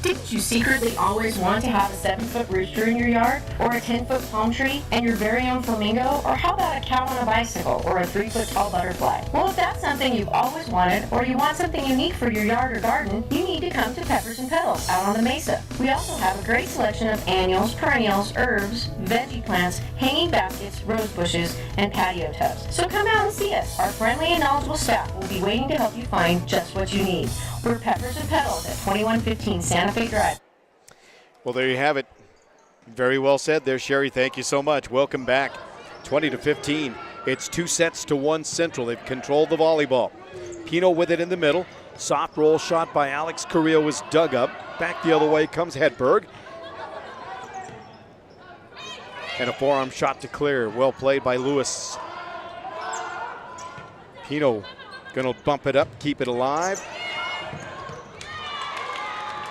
Didn't you secretly always want to have a 7-foot rooster in your yard? Or a 10-foot palm tree? And your very own flamingo? Or how about a cow on a bicycle? Or a 3-foot tall butterfly? Well, if that's something you've always wanted, or you want something unique for your yard or garden, you need to come to Peppers and Petals out on the Mesa. We also have a great selection of annuals, perennials, herbs, veggie plants, hanging baskets, rose bushes, and patio tubs. So come out and see us. Our friendly and knowledgeable staff will be waiting to help you find just what you need. We're Peppers and Petals at 2115 Santa Fe Drive. Well, there you have it. Very well said there, Sherry. Thank you so much. Welcome back. 20-15. It's 2-1 Central. They've controlled the volleyball. Pino with it in the middle. Soft roll shot by Alex Carrillo was dug up. Back the other way comes Hedberg. And a forearm shot to clear. Well played by Lewis. Pino going to bump it up, keep it alive.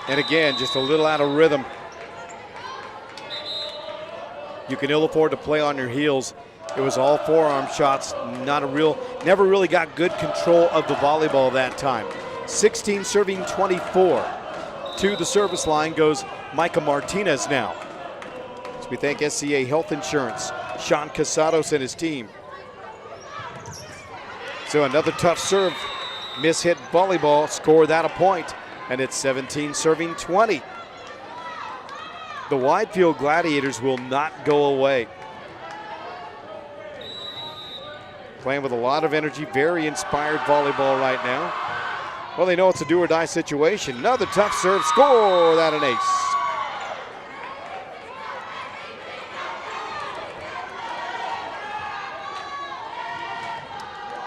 And again, just a little out of rhythm. You can ill afford to play on your heels. It was all forearm shots, never really got good control of the volleyball that time. 16 serving 24. To the service line goes Micah Martinez now. So we thank SCA Health Insurance, Sean Casados and his team. So another tough serve, mishit volleyball, score that a point. And it's 17 serving 20. The Widefield Gladiators will not go away. Playing with a lot of energy, very inspired volleyball right now. Well, they know it's a do or die situation. Another tough serve, score that an ace.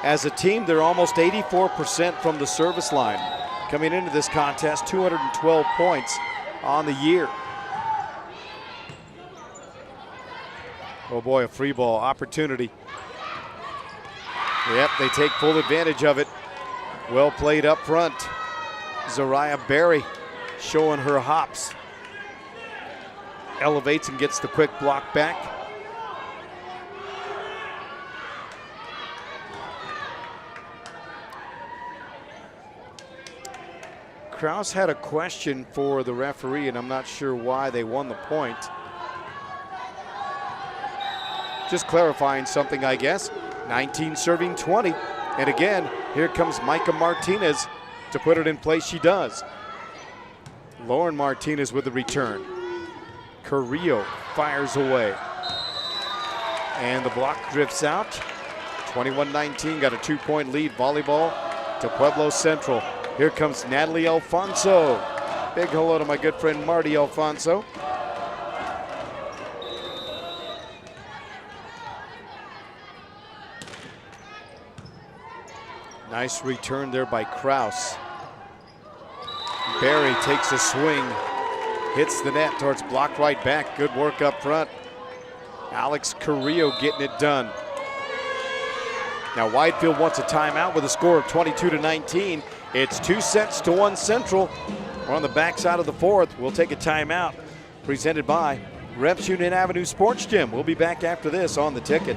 As a team, they're almost 84% from the service line. Coming into this contest, 212 points on the year. Oh boy, a free ball opportunity. Yep, they take full advantage of it. Well played up front. Zariah Berry showing her hops. Elevates and gets the quick block back. Kraus had a question for the referee, and I'm not sure why they won the point. Just clarifying something, I guess. 19 serving 20. And again, here comes Micah Martinez to put it in place. She does. Lauren Martinez with the return. Carrillo fires away. And the block drifts out. 21-19, got a 2-point lead. Volleyball to Pueblo Central. Here comes Natalie Alfonso. Big hello to my good friend Marty Alfonso. Nice return there by Kraus. Barry takes a swing, hits the net towards blocked right back. Good work up front. Alex Carrillo getting it done. Now Widefield wants a timeout with a score of 22-19. It's 2-1 Central. We're on the backside of the fourth. We'll take a timeout. Presented by Reps Union Avenue Sports Gym. We'll be back after this on The Ticket.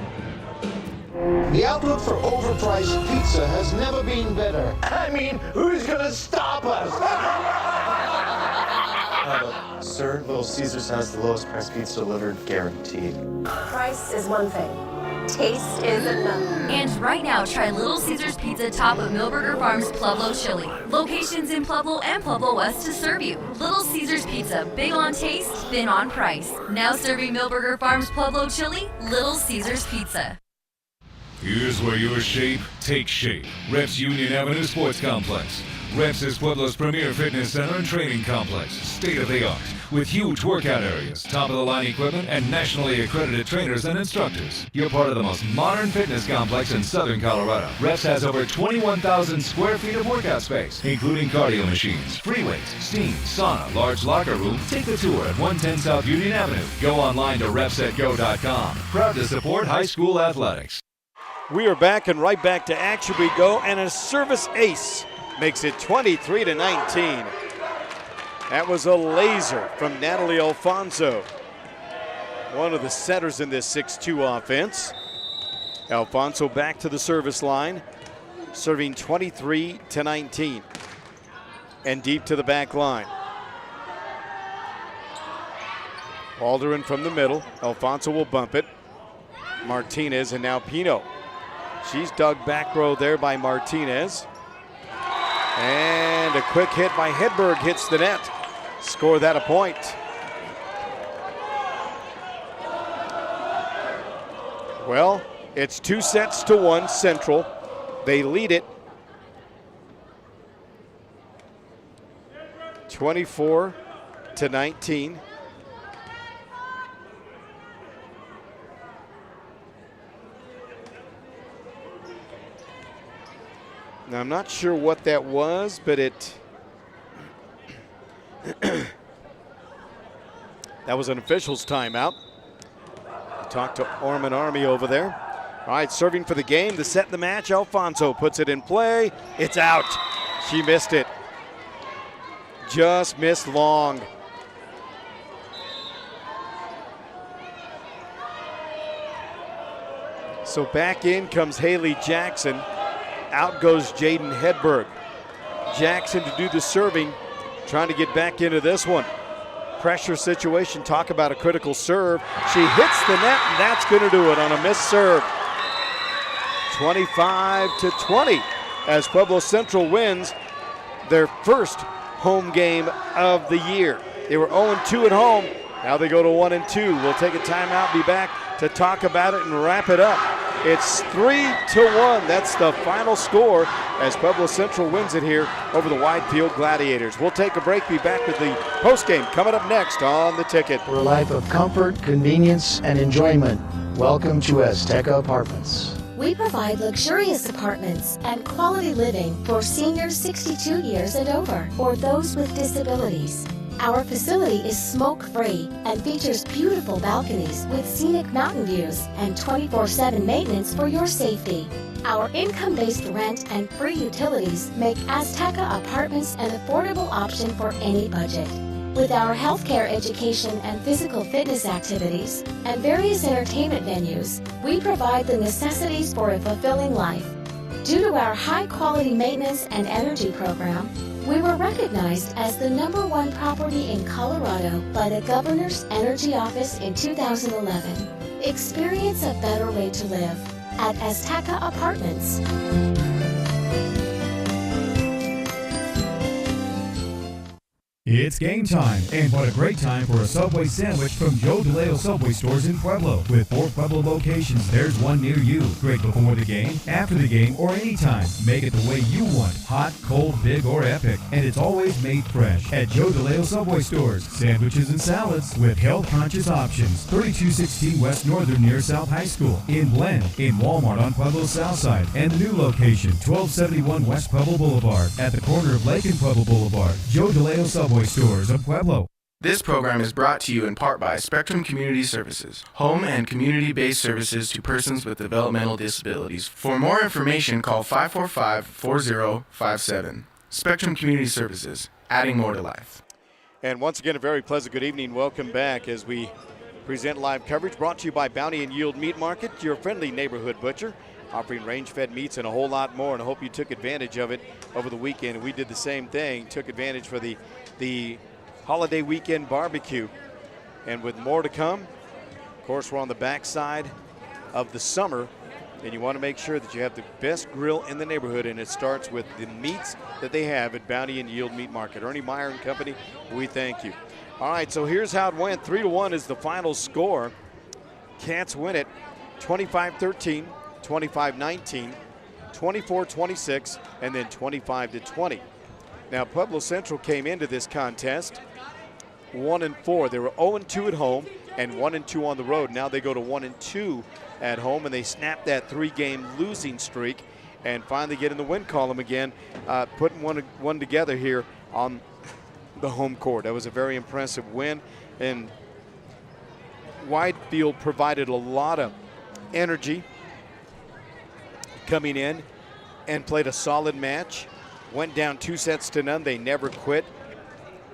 The outlook for overpriced pizza has never been better. I mean, who's gonna stop us? Sir, Little Caesars has the lowest price pizza delivered, guaranteed. Price is one thing. Taste is another. And right now, try Little Caesars Pizza top of Milberger Farms Pueblo Chili. Locations in Pueblo and Pueblo West to serve you. Little Caesars Pizza, big on taste, thin on price. Now serving Milberger Farms Pueblo Chili, Little Caesars Pizza. Here's where your shape takes shape. Reps Union Avenue Sports Complex. Reps is Pueblo's premier fitness center and training complex, state-of-the-art, with huge workout areas, top-of-the-line equipment, and nationally accredited trainers and instructors. You're part of the most modern fitness complex in southern Colorado. Reps has over 21,000 square feet of workout space, including cardio machines, free weights, steam, sauna, large locker room. Take the tour at 110 South Union Avenue. Go online to repsetgo.com. Proud to support high school athletics. We are back and right back to action we go, and a service ace makes it 23-19. That was a laser from Natalie Alfonso, one of the setters in this 6-2 offense. Alfonso back to the service line, serving 23-19, and deep to the back line. Alderin from the middle. Alfonso will bump it. Martinez and now Pino. She's dug back row there by Martinez. And a quick hit by Hedberg hits the net. Score that a point. Well, it's 2-1 Central. They lead it 24-19. Now, I'm not sure what that was, but that was an official's timeout. Talk to Orman Army over there. All right, serving for the game, the set in the match. Alfonso puts it in play. It's out. She missed it. Just missed long. So back in comes Haley Jackson. Out goes Jaden Hedberg. Jackson to do the serving, trying to get back into this one. Pressure situation, talk about a critical serve. She hits the net, and that's going to do it on a missed serve. 25-20 as Pueblo Central wins their first home game of the year. They were 0-2 at home. Now they go to 1-2. We'll take a timeout, be back to talk about it and wrap it up. It's 3-1. That's the final score as Pueblo Central wins it here over the Widefield Gladiators. We'll take a break, be back with the postgame coming up next on The Ticket. For a life of comfort, convenience, and enjoyment, welcome to Azteca Apartments. We provide luxurious apartments and quality living for seniors 62 years and over, or those with disabilities. Our facility is smoke-free and features beautiful balconies with scenic mountain views and 24/7 maintenance for your safety. Our income-based rent and free utilities make Azteca Apartments an affordable option for any budget. With our healthcare, education, and physical fitness activities and various entertainment venues, we provide the necessities for a fulfilling life. Due to our high-quality maintenance and energy program, we were recognized as the #1 property in Colorado by the Governor's Energy Office in 2011. Experience a better way to live at Azteca Apartments. It's game time, and what a great time for a Subway sandwich from Joe DeLeo Subway stores in Pueblo. With 4 Pueblo locations, there's one near you. Great before the game, after the game, or anytime. Make it the way you want, hot, cold, big, or epic. And it's always made fresh at Joe DeLeo Subway stores. Sandwiches and salads with health-conscious options. 3216 West Northern near South High School. In Glen, in Walmart on Pueblo's South Side. And the new location, 1271 West Pueblo Boulevard at the corner of Lake and Pueblo Boulevard. Joe DeLeo Subway stores of Pueblo. This program is brought to you in part by Spectrum Community Services, home and community-based services to persons with developmental disabilities. For more information, call 545-4057. Spectrum Community Services, adding more to life. And once again, a very pleasant good evening. Welcome back as we present live coverage brought to you by Bounty and Yield Meat Market, your friendly neighborhood butcher, offering range-fed meats and a whole lot more, and I hope you took advantage of it over the weekend. We did the same thing, took advantage for the holiday weekend barbecue. And with more to come, of course, we're on the backside of the summer, and you want to make sure that you have the best grill in the neighborhood, and it starts with the meats that they have at Bounty and Yield Meat Market. Ernie Meyer and Company, we thank you. All right, so here's how it went. 3-1 is the final score. Cats win it 25-13, 25-19, 24-26, and then 25-20. Now, Pueblo Central came into this contest 1-4. They were 0-2 at home and 1-2 on the road. Now they go to 1-2 at home, and they snap that 3-game losing streak and finally get in the win column again, putting one together here on the home court. That was a very impressive win, and Widefield provided a lot of energy coming in and played a solid match. Went down 2-0. They never quit.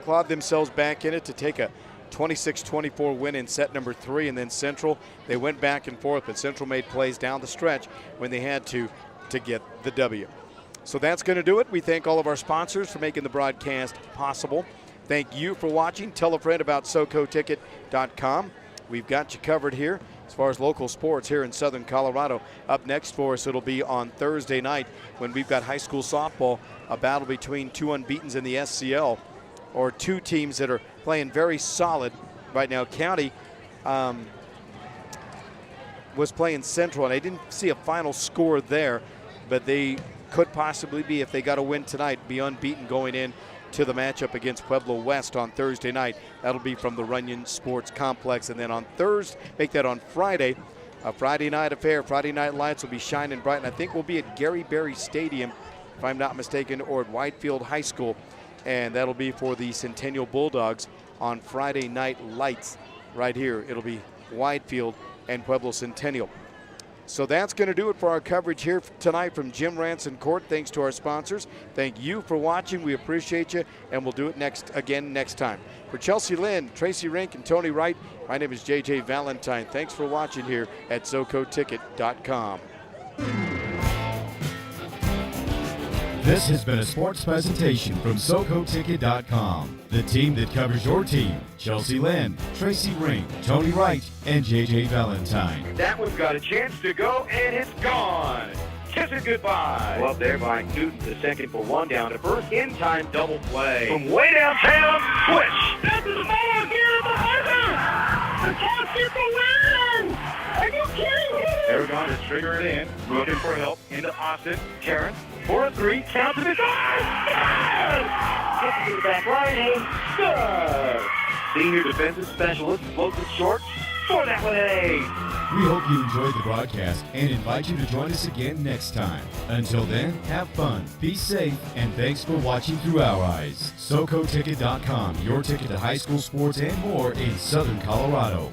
Clawed themselves back in it to take a 26-24 win in set number 3, and then Central, they went back and forth, but Central made plays down the stretch when they had to get the W. So that's going to do it. We thank all of our sponsors for making the broadcast possible. Thank you for watching. Tell a friend about SoCoTicket.com. We've got you covered here as far as local sports here in Southern Colorado. Up next for us, it'll be on Thursday night when we've got high school softball, a battle between two unbeatens in the SCL, or two teams that are playing very solid right now. County was playing Central, and I didn't see a final score there, but they could possibly be, if they got a win tonight, be unbeaten going in to the matchup against Pueblo West on Thursday night. That'll be from the Runyon Sports Complex. And then on Thursday, make that on Friday, a Friday night affair. Friday night lights will be shining bright, and I think we'll be at Gary Berry Stadium, if I'm not mistaken, or at Widefield High School, and that'll be for the Centennial Bulldogs on Friday night lights right here. It'll be Widefield and Pueblo Centennial. So that's going to do it for our coverage here tonight from Jim Ranson Court. Thanks to our sponsors. Thank you for watching. We appreciate you, and we'll do it next time. For Chelsea Lynn, Tracy Rink, and Tony Wright, my name is JJ Valentine. Thanks for watching here at SoCoTicket.com. This has been a sports presentation from SoCoTicket.com. The team that covers your team: Chelsea Lynn, Tracy Rink, Tony Wright, and JJ Valentine. That one's got a chance to go, and it's gone. Kiss it goodbye. Well, up there by Newton, the second for one down to first. In-time double play. From way downtown, switch. This is the ball here at the Harbor. The Cats get the win. Are you kidding me? Aragon is triggering it in. Looking for help into Austin. Terrence for a 3. Counts it. Gets to the back line and good. Senior defensive specialist floats it short for that one at 8. We hope you enjoyed the broadcast and invite you to join us again next time. Until then, have fun, be safe, and thanks for watching through our eyes. SoCoTicket.com, your ticket to high school sports and more in Southern Colorado.